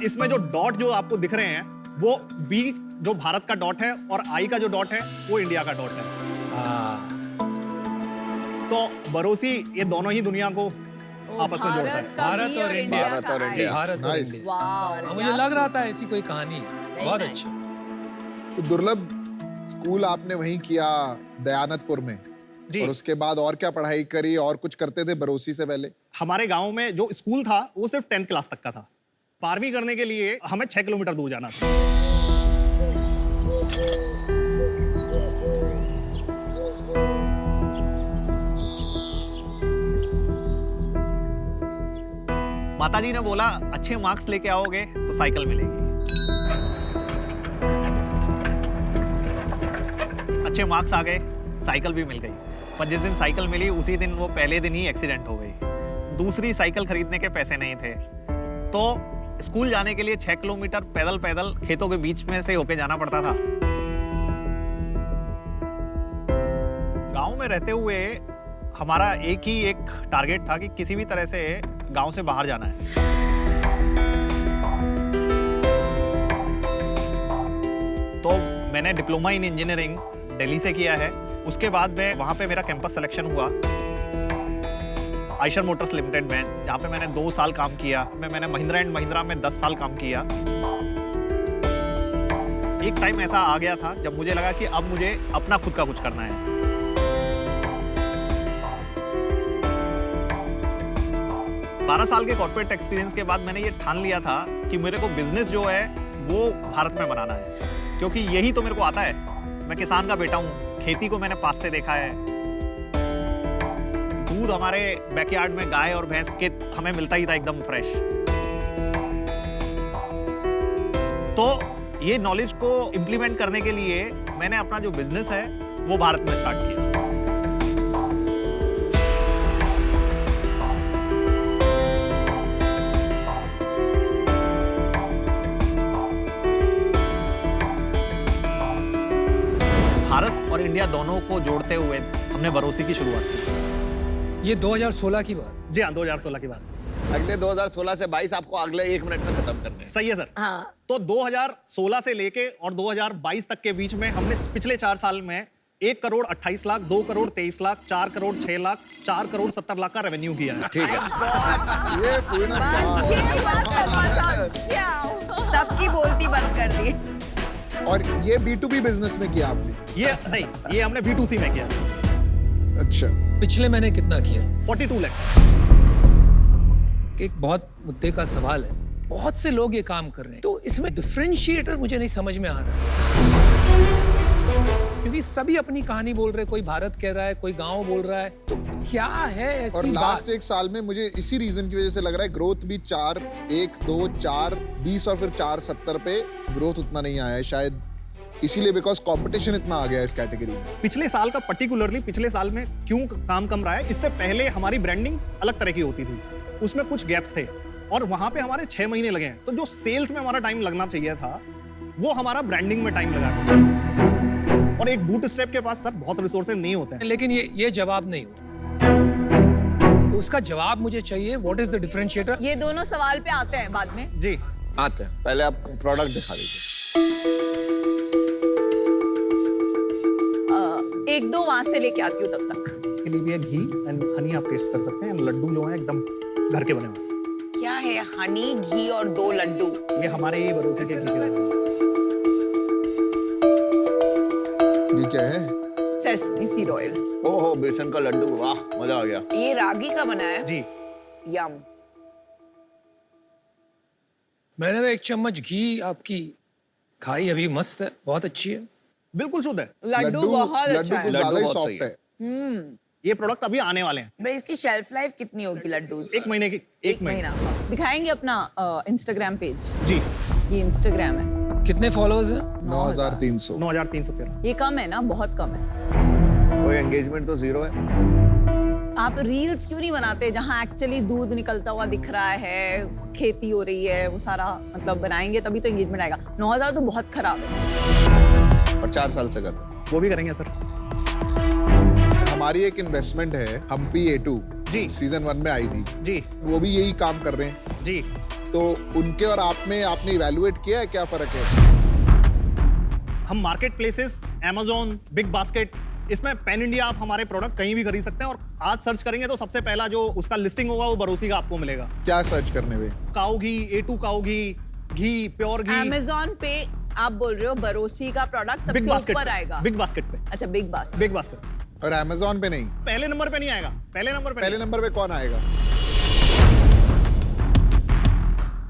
इसमें जो डॉट जो आपको दिख रहे हैं वो बी जो भारत का डॉट है और आई का जो डॉट है वो इंडिया का डॉट है। तो बरोसी ये दोनों ही दुनिया को आपस में जोड़ता है। भारत और इंडिया। भारत और इंडिया। भारत और Nice. इंडिया। वाह, मुझे लग रहा था ऐसी कोई कहानी है। बहुत अच्छी। तो दुर्लभ, स्कूल आपने वहीं किया दयानंदपुर में, जी। और उसके बाद और क्या पढ़ाई करी और कुछ करते थे बरोसी से पहले? हमारे गांव में जो स्कूल था वो सिर्फ 10th क्लास तक का था। 12वीं करने के लिए हमें 6 किलोमीटर दूर जाना था। माताजी ने बोला अच्छे मार्क्स लेके आओगे तो साइकिल मिलेगी। अच्छे मार्क्स आ गए, साइकिल भी मिल गई। पर जिस दिन साइकिल मिली उसी दिन वो पहले दिन ही एक्सीडेंट हो गई। दूसरी साइकिल खरीदने के पैसे नहीं थे, तो स्कूल जाने के लिए 6 किलोमीटर पैदल पैदल खेतों के बीच में से होके जाना पड़ता था। गांव में रहते हुए हमारा एक ही टारगेट था कि किसी भी तरह से गांव से बाहर जाना है। तो मैंने डिप्लोमा इन इंजीनियरिंग दिल्ली से किया है। उसके बाद में वहां पे मेरा कैंपस सिलेक्शन हुआ आयशर मोटर्स लिमिटेड में, जहां पे मैंने 2 साल काम किया। मैंने महिंद्रा एंड महिंद्रा में 10 साल काम किया। एक टाइम ऐसा आ गया था जब मुझे लगा कि अब मुझे अपना खुद का कुछ करना है। बारह साल के कॉर्पोरेट एक्सपीरियंस के बाद मैंने ये ठान लिया था कि मेरे को बिजनेस जो है वो भारत में बनाना है, क्योंकि यही तो मेरे को आता है। मैं किसान का बेटा हूँ, खेती को मैंने पास से देखा है। दूध हमारे बैकयार्ड में गाय और भैंस के हमें मिलता ही था एकदम फ्रेश। तो ये नॉलेज को इम्प्लीमेंट करने के लिए मैंने अपना जो बिजनेस है वो भारत में स्टार्ट किया। भारत और इंडिया दोनों को जोड़ते हुए हमने बरोसी की शुरुआत की। ये 2016 की बात? जी हाँ, 2016 की बात। अगले 2016 से 22 आपको अगले 1 मिनट में खत्म करने हैं। सही है सर। हाँ। तो 2016 से लेके और 2022 तक के बीच में हमने पिछले 4 साल में 1 करोड़ 28 लाख, 2 करोड़ 23 लाख, 4 करोड़ 6 लाख, 4 करोड़ 70 लाख का रेवेन्यू किया है। ठीक है। ये पूर्ण सबकी बोलती बंद कर दी। और ये B2B बिजनेस में किया आपने? ये नहीं, ये हमने B2C में किया। अच्छा। पिछले महीने कितना किया? 42 लाख। एक बहुत मुद्दे का सवाल है, बहुत से लोग ये काम कर रहे हैं, तो इसमें डिफरेंशिएटर मुझे नहीं समझ में आ रहा है, क्योंकि सभी अपनी कहानी बोल रहे हैं। कोई भारत कह रहा है, कोई गांव बोल रहा है, तो क्या है ऐसी और बात? लास्ट 1 साल में मुझे इसी रीजन की वजह से लग रहा है ग्रोथ भी 4, 1, 2, 4, 20 और फिर 4, 70 पे ग्रोथ उतना नहीं आया है शायद, इसीलिए बिकॉज कंपटीशन इतना आ गया है इस कैटेगरी में। पिछले साल का पर्टिकुलरली पिछले साल में क्यों काम कम रहा है? इससे पहले हमारी ब्रांडिंग अलग तरह की होती थी, उसमें कुछ गैप्स थे और वहां पे हमारे 6 महीने लगे हैं। तो जो सेल्स में हमारा टाइम लगना चाहिए था वो हमारा ब्रांडिंग में टाइम लगा। और एक बूट स्ट्रैप के पास सर बहुत रिसोर्सेज नहीं होते हैं। लेकिन ये जवाब नहीं होता, तो उसका जवाब मुझे चाहिए। What is the differentiator? ये दोनों सवाल पे आते हैं बाद में। जी आते हैं, पहले आप प्रोडक्ट दिखा दीजिए। 1-2 वहां से लेके आती हूँ तब तक। के लिए भी है घी एंड हनी, आप टेस्ट कर सकते हैं। लड्डू जो है एकदम घर के बने हुए। क्या है? हनी, घी और 2 लड्डू। ये हमारे ही भरोसे के घी के बने हुए। ये क्या है? Sesame seed oil. ओहो, बेसन का लड्डू, वाह मजा आ गया। ये रागी का बना है। जी यम। मैंने तो 1 चम्मच घी आपकी खाई अभी, मस्त है, बहुत अच्छी है। बिल्कुल शुद्ध है। लड्डू बहुत अच्छा है। ज्यादा ही बहुत सॉफ्ट सही है। ये प्रोडक्ट अभी आने वाले हैं। भाई इसकी शेल्फ लाइफ कितनी होगी लड्डू? 1 महीने की। 1 महीना। दिखाएंगे अपना इंस्टाग्राम पेज। जी ये इंस्टाग्राम है। कितने फॉलोअर्स हैं? 9300। 9313। ये कम है ना? बहुत कम है। कोई एंगेजमेंट तो 0 है। आप रील्स क्यों नहीं बनाते जहाँ एक्चुअली दूध निकलता हुआ दिख रहा है, खेती हो रही है, वो सारा मतलब बनाएंगे तभी तो एंगेजमेंट आएगा। 9000 तो बहुत खराब है। और 4 साल से कर। वो भी करेंगे सर। हमारी एक इन्वेस्टमेंट है हम्पी A2 जी। सीजन 1 में आई थी, जी वो भी यही काम कर रहे हैं। जी। तो उनके और आप में आपने इवैल्यूएट किया है क्या फर्क है? हम market places, Amazon, big basket, इसमें पैन इंडिया आप हमारे प्रोडक्ट कहीं भी खरीद सकते हैं। और आज सर्च करेंगे तो सबसे पहला जो उसका लिस्टिंग होगा वो बरोसी का आपको मिलेगा। क्या सर्च करने में? काऊ घी, A2 काऊ घी, घी, प्योर घी। Amazon पे आप बोल रहे हो बरोसी का प्रोडक्ट बिग सबसे बास्केट ऊपर आएगा। बिग बास्केट पे। अच्छा, बिग बास्केट। Big basket. और अमेजोन पे नहीं, पहले नंबर पे नहीं आएगा। पहले नंबर पे कौन आएगा?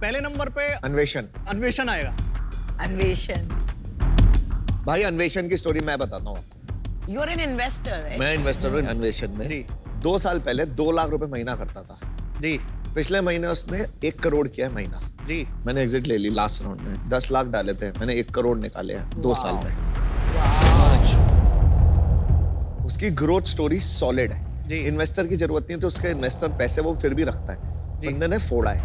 पहले नंबर पे अन्वेषण आएगा। अन्वेषण। भाई अन्वेषण की स्टोरी मैं बताता हूँ। You are an investor. मैं इन्वेस्टर हूँ अन्वेषण में। जी। 2 साल पहले 2 लाख रुपए महीना करता था। जी। पिछले महीने उसने 1 करोड़ किया है महीना। जी। मैंने एग्जिट ले ली लास्ट राउंड में। 10 लाख डाले थे, मैंने 1 करोड़ निकाले हैं 2 साल में। उसकी ग्रोथ स्टोरी सॉलिड है। जी। इन्वेस्टर की जरूरत नहीं है, तो उसके इन्वेस्टर पैसे वो फिर भी रखता है। बंदे ने फोड़ा है।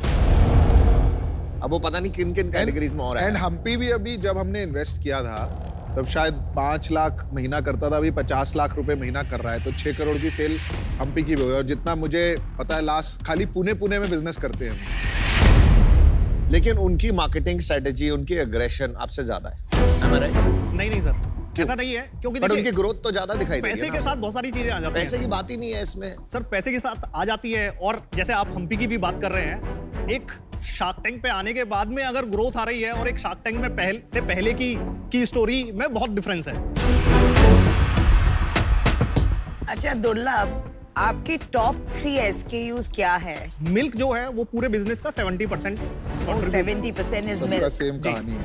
अब वो पता नहीं किन किन कैटेगरीज में और है। एंड हम्पी भी अभी जब हमने इन्वेस्ट किया था तब शायद 5 लाख महीना करता था, अभी 50 लाख रुपए महीना कर रहा है। तो 6 करोड़ की सेल हम्पी की भी हुई। और जितना मुझे पता है लास्ट खाली पुणे में बिजनेस करते हैं। लेकिन उनकी मार्केटिंग स्ट्रेटेजी, उनकी एग्रेशन आपसे ज्यादा है। Am I right? नहीं सर, ऐसा नहीं है, क्योंकि बट उनकी ग्रोथ तो ज्यादा दिखाई देगी। पैसे के साथ बहुत सारी चीजें आ जाती हैं। पैसे की बात ही नहीं है इसमें सर, पैसे के साथ आ जाती है। और जैसे आप हम्पी की भी बात कर रहे हैं, एक शार्क टैंक पे आने के बाद में अगर ग्रोथ आ रही है और एक शार्क टैंक में पहले की स्टोरी में बहुत डिफरेंस है। अच्छा दुर्लभ, आपके टॉप 3 SKUs क्या है? मिल्क जो है वो पूरे बिजनेस का 70%। 70% इज सबका मिल्क। सेम कहानी है।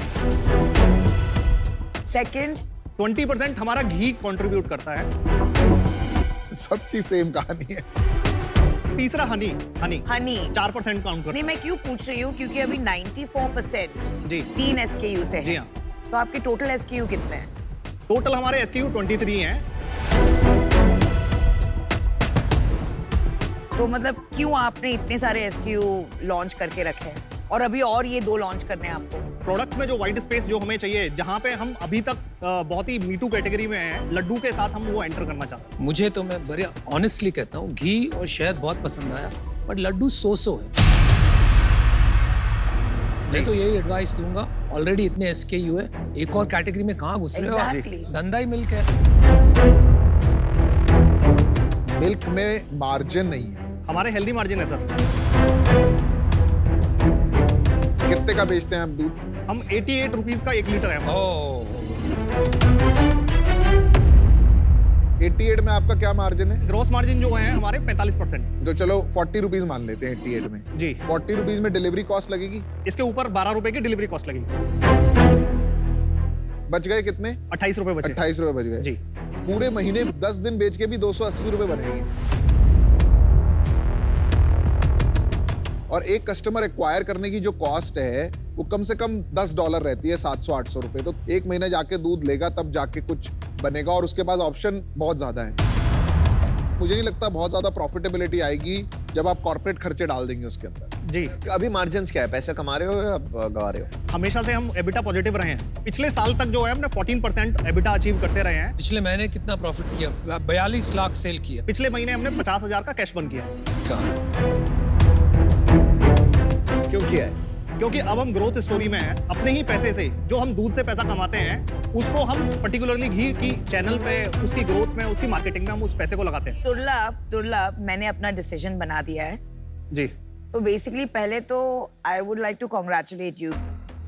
सेकंड 20% हमारा घी कंट्रीब्यूट करता है। सबकी सेम कहानी है। तीसरा हनी। 4% काउंट करता नहीं, मैं क्यों पूछ रही हूँ, क्योंकि अभी 94% जी। 3 SKU से जी है। हाँ। तो आपके टोटल SKU कितने हैं? टोटल हमारे SKU 23 हैं। तो मतलब क्यों आपने इतने सारे SKU लॉन्च करके रखे हैं और अभी और ये 2 लॉन्च करने हैं आपको? प्रोडक्ट में जो वाइट स्पेस जो हमें चाहिए, जहाँ पे हम अभी तक बहुत ही मीटू कैटेगरी में हैं, लड्डू के साथ हम वो एंटर करना चाहते हैं। मुझे तो, मैं बड़े ऑनेस्टली कहता हूँ, घी और शहद बहुत पसंद आया, बट लड्डू सो है। मैं तो यही एडवाइस दूंगा, ऑलरेडी इतने SKU है, एक और कैटेगरी में कहाँ घुस रहे हो आप? Exactly. धंधा ही मिल्क है। मिल्क में मार्जिन नहीं है। हमारे हेल्दी मार्जिन है सर। कितने का बेचते हैं आप दूध? हम 88 रुपीज का 1 लीटर है। 88 में आपका क्या मार्जिन है? ग्रोस मार्जिन जो है हमारे 45%। जो चलो 40 रुपीज मान लेते हैं 88 में। जी। 40 रुपीज में डिलीवरी कॉस्ट लगेगी। इसके ऊपर 12 रुपए की डिलीवरी कॉस्ट लगेगी। बच गए कितने? 28 रुपए बचे। 28 रुपए बच गए। जी। पूरे महीने 10 दिन बेच के भी 280 रुपए बनेंगे। और एक कस्टमर एक्वायर करने की जो कॉस्ट है वो कम से कम $10 रहती है, 700-800 रुपए। तो एक महीना जाके दूध लेगा तब जाके कुछ बनेगा। और उसके पास ऑप्शन बहुत ज्यादा है। मुझे नहीं लगता बहुत ज्यादा प्रॉफिटेबिलिटी आएगी जब आप कॉर्पोरेट खर्चे डाल देंगे उसके अंदर। जी। अभी मार्जिन्स क्या है? पैसे कमा रहे हो या गवा रहे हो? हमेशा से हम एबिटा पॉजिटिव रहे हैं। पिछले साल तक जो है हमने 14% एबिटा अचीव करते रहे हैं। पिछले महीने कितना प्रॉफिट किया? 42 लाख सेल किया। पिछले महीने हमने 50,000 का कैश बर्न किया है। क्यों किया है? क्योंकि अब हम ग्रोथ स्टोरी में हैं। अपने ही पैसे से जो हम दूध से पैसा कमाते हैं, उसको हम पर्टिकुलरली घी की चैनल पे, उसकी ग्रोथ में, उसकी मार्केटिंग में हम उस पैसे को लगाते हैं। दुर्लभ, मैंने अपना डिसीजन बना दिया है। जी। तो बेसिकली पहले तो I would like to congratulate you,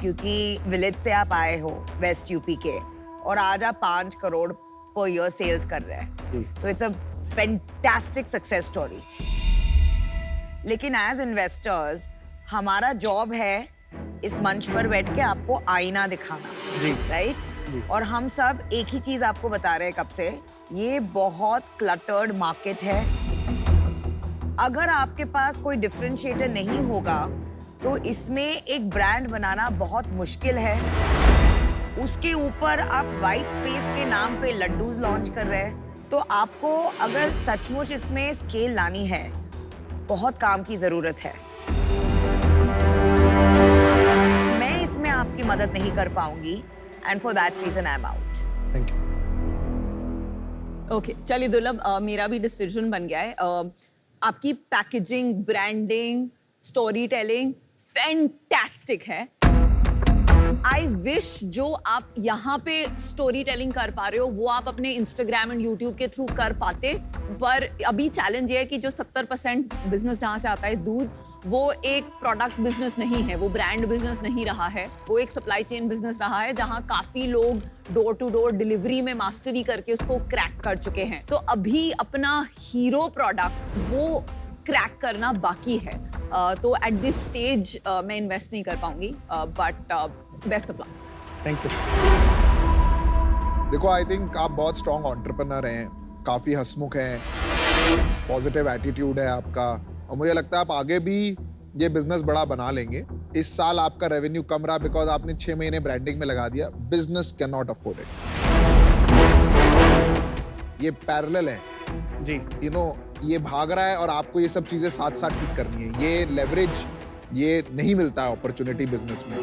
क्योंकि विलेज से आप आए हो, वेस्ट यूपी के, और आज आप 5 करोड़ पर ईयर सेल्स कर रहे हैं। So it's a fantastic success story. लेकिन एज इन्वेस्टर्स हमारा जॉब है इस मंच पर बैठ के आपको आईना दिखाना। जी। राइट? और हम सब एक ही चीज आपको बता रहे हैं कब से, ये बहुत क्लटर्ड मार्केट है। अगर आपके पास कोई डिफरेंशिएटर नहीं होगा तो इसमें एक ब्रांड बनाना बहुत मुश्किल है। उसके ऊपर आप वाइट स्पेस के नाम पे लड्डूज लॉन्च कर रहे हैं, तो आपको अगर सचमुच इसमें स्केल लानी है, बहुत काम की जरूरत है। मैं इसमें आपकी मदद नहीं कर पाऊंगी, and for that reason I am out. Thank you. Okay, चलिए दुर्लभ, मेरा भी डिसीजन बन गया है। आपकी packaging, branding, story telling fantastic है। आई विश जो आप यहाँ पे स्टोरी टेलिंग कर पा रहे हो वो आप अपने इंस्टाग्राम एंड यूट्यूब के थ्रू कर पाते। पर अभी चैलेंज ये है कि जो 70% बिजनेस जहाँ से आता है दूध, वो एक प्रोडक्ट बिजनेस नहीं है, वो ब्रांड बिजनेस नहीं रहा है, वो एक सप्लाई चेन बिजनेस रहा है जहां काफी लोग डोर टू डोर डिलीवरी में मास्टरी करके उसको क्रैक कर चुके हैं। तो अभी अपना हीरो प्रोडक्ट वो क्रैक करना बाकी है। तो एट दिस स्टेज मैं इन्वेस्ट नहीं कर पाऊंगी, but best of luck. Thank you. देखो, आई थिंक आप बहुत स्ट्रॉन्ग एंटरप्रेन्योर हैं, काफी हंसमुख हैं, पॉजिटिव एटीट्यूड है आपका, और मुझे लगता है आप आगे भी ये बिजनेस बड़ा बना लेंगे। इस साल आपका रेवेन्यू कम रहा बिकॉज आपने 6 महीने ब्रांडिंग में लगा दिया। Business can not afford it. ये पैरेलल है जी। यू नो, ये भाग रहा है और आपको ये सब चीजें साथ साथ ठीक करनी है। ये लेवरेज ये नहीं मिलता है अपॉर्चुनिटी बिजनेस में।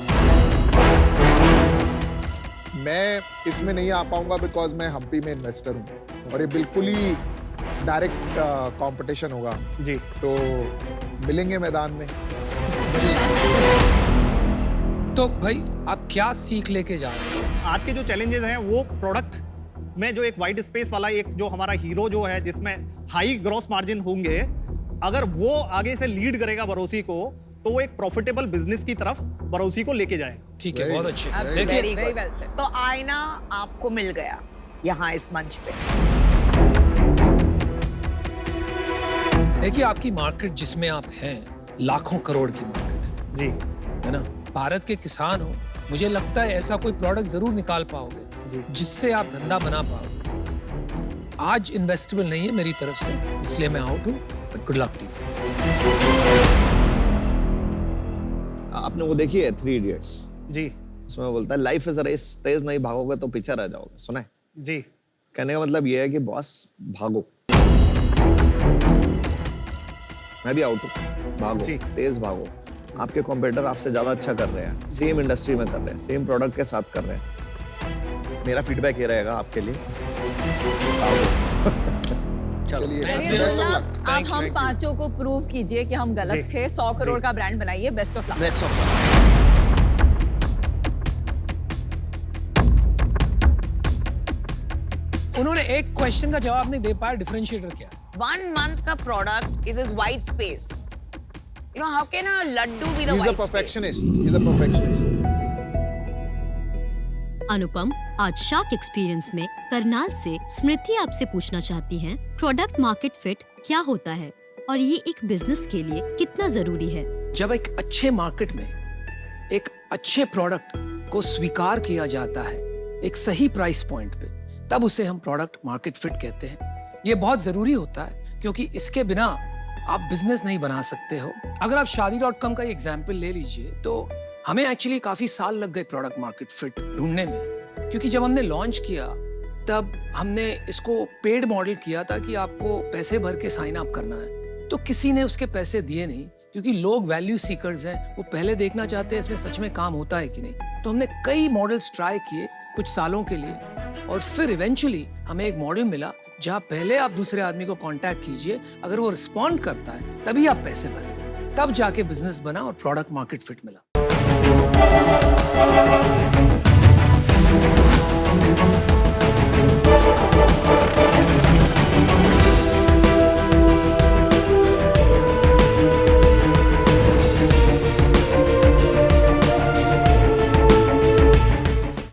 मैं इसमें नहीं आ पाऊंगा बिकॉज मैं हम्पी में इन्वेस्टर हूँ और ये बिल्कुल ही डायरेक्ट कंपटीशन होगा जी। तो मिलेंगे मैदान में। तो भाई आप क्या सीख लेके जा रहे हैं? आज के जो चैलेंजेस हैं वो प्रोडक्ट में जो एक वाइड स्पेस वाला एक जो हमारा हीरो जो है जिसमें हाई ग्रॉस मार्जिन होंगे, अगर वो आगे से लीड करेगा बरोसी को तो वो एक प्रॉफिटेबल बिजनेस की तरफ बरोसी को लेके जाए। ठीक है, बहुत अच्छे। Very well said. तो आईना आपको मिल गया यहाँ इस मंच पे। देखिए, आपकी मार्केट जिसमें आप हैं लाखों करोड़ की मार्केट है जी, है ना। भारत के किसान हो, मुझे लगता है ऐसा कोई प्रोडक्ट जरूर निकाल पाओगे जिससे आप धंधा बना पाओगे। आज इन्वेस्टेबल नहीं है मेरी तरफ से, इसलिए मैं आउट हूँ, but good luck to you. आपने वो देखी है 3 इडियट्स? जी इसमें वो बोलता है लाइफ इज अ रेस, तेज नहीं भागोगे तो पीछे रह जाओगे। सुना है? जी। कहने का मतलब ये है कि बॉस भागो। मैं भी आउट हूँ, भागो, तेज भागो। आपके कॉम्पिटिटर आपसे ज्यादा अच्छा कर रहे हैं, सेम इंडस्ट्री में कर रहे हैं, सेम प्रोडक्ट के साथ कर रहे हैं। मेरा फीडबैक ये रहेगा आपके लिए, चलिए, मैंने बोला आप हम पांचों को प्रूव कीजिए कि हम गलत थे। 100 करोड़ का ब्रांड बनाइए। Best of luck. Best of luck. उन्होंने एक क्वेश्चन का जवाब नहीं दे पाया, डिफरेंशिएटर क्या है? 1 month का product is white space. You know how can a laddu be the He's a white perfectionist. He's a perfectionist. Anupam, आज शार्क एक्सपीरियंस में करनाल से स्मृति आपसे पूछना चाहती हैं, प्रोडक्ट मार्केट फिट क्या होता है और ये एक बिजनेस के लिए कितना जरूरी है? जब एक अच्छे मार्केट में एक अच्छे प्रोडक्ट को स्वीकार किया जाता है एक सही प्राइस पॉइंट पे, तब उसे हम प्रोडक्ट मार्केट फिट कहते हैं। ये बहुत जरूरी होता है क्योंकि इसके बिना आप बिजनेस नहीं बना सकते हो। अगर आप शादी.com का एग्जाम्पल ले लीजिए तो हमें एक्चुअली काफी साल लग गए प्रोडक्ट मार्केट फिट ढूंढने में, क्योंकि जब हमने लॉन्च किया तब हमने इसको पेड मॉडल किया था कि आपको पैसे भर के साइन अप करना है, तो किसी ने उसके पैसे दिए नहीं क्योंकि लोग वैल्यू सीकर्स हैं, वो पहले देखना चाहते हैं इसमें सच में काम होता है कि नहीं। तो हमने कई मॉडल्स ट्राई किए कुछ सालों के लिए और फिर इवेंचुअली हमें एक मॉडल मिला जहां पहले आप दूसरे आदमी को कांटेक्ट कीजिए, अगर वो रिस्पॉन्ड करता है तभी आप पैसे भरें, तब जाके बिजनेस बना और प्रोडक्ट मार्केट फिट मिला।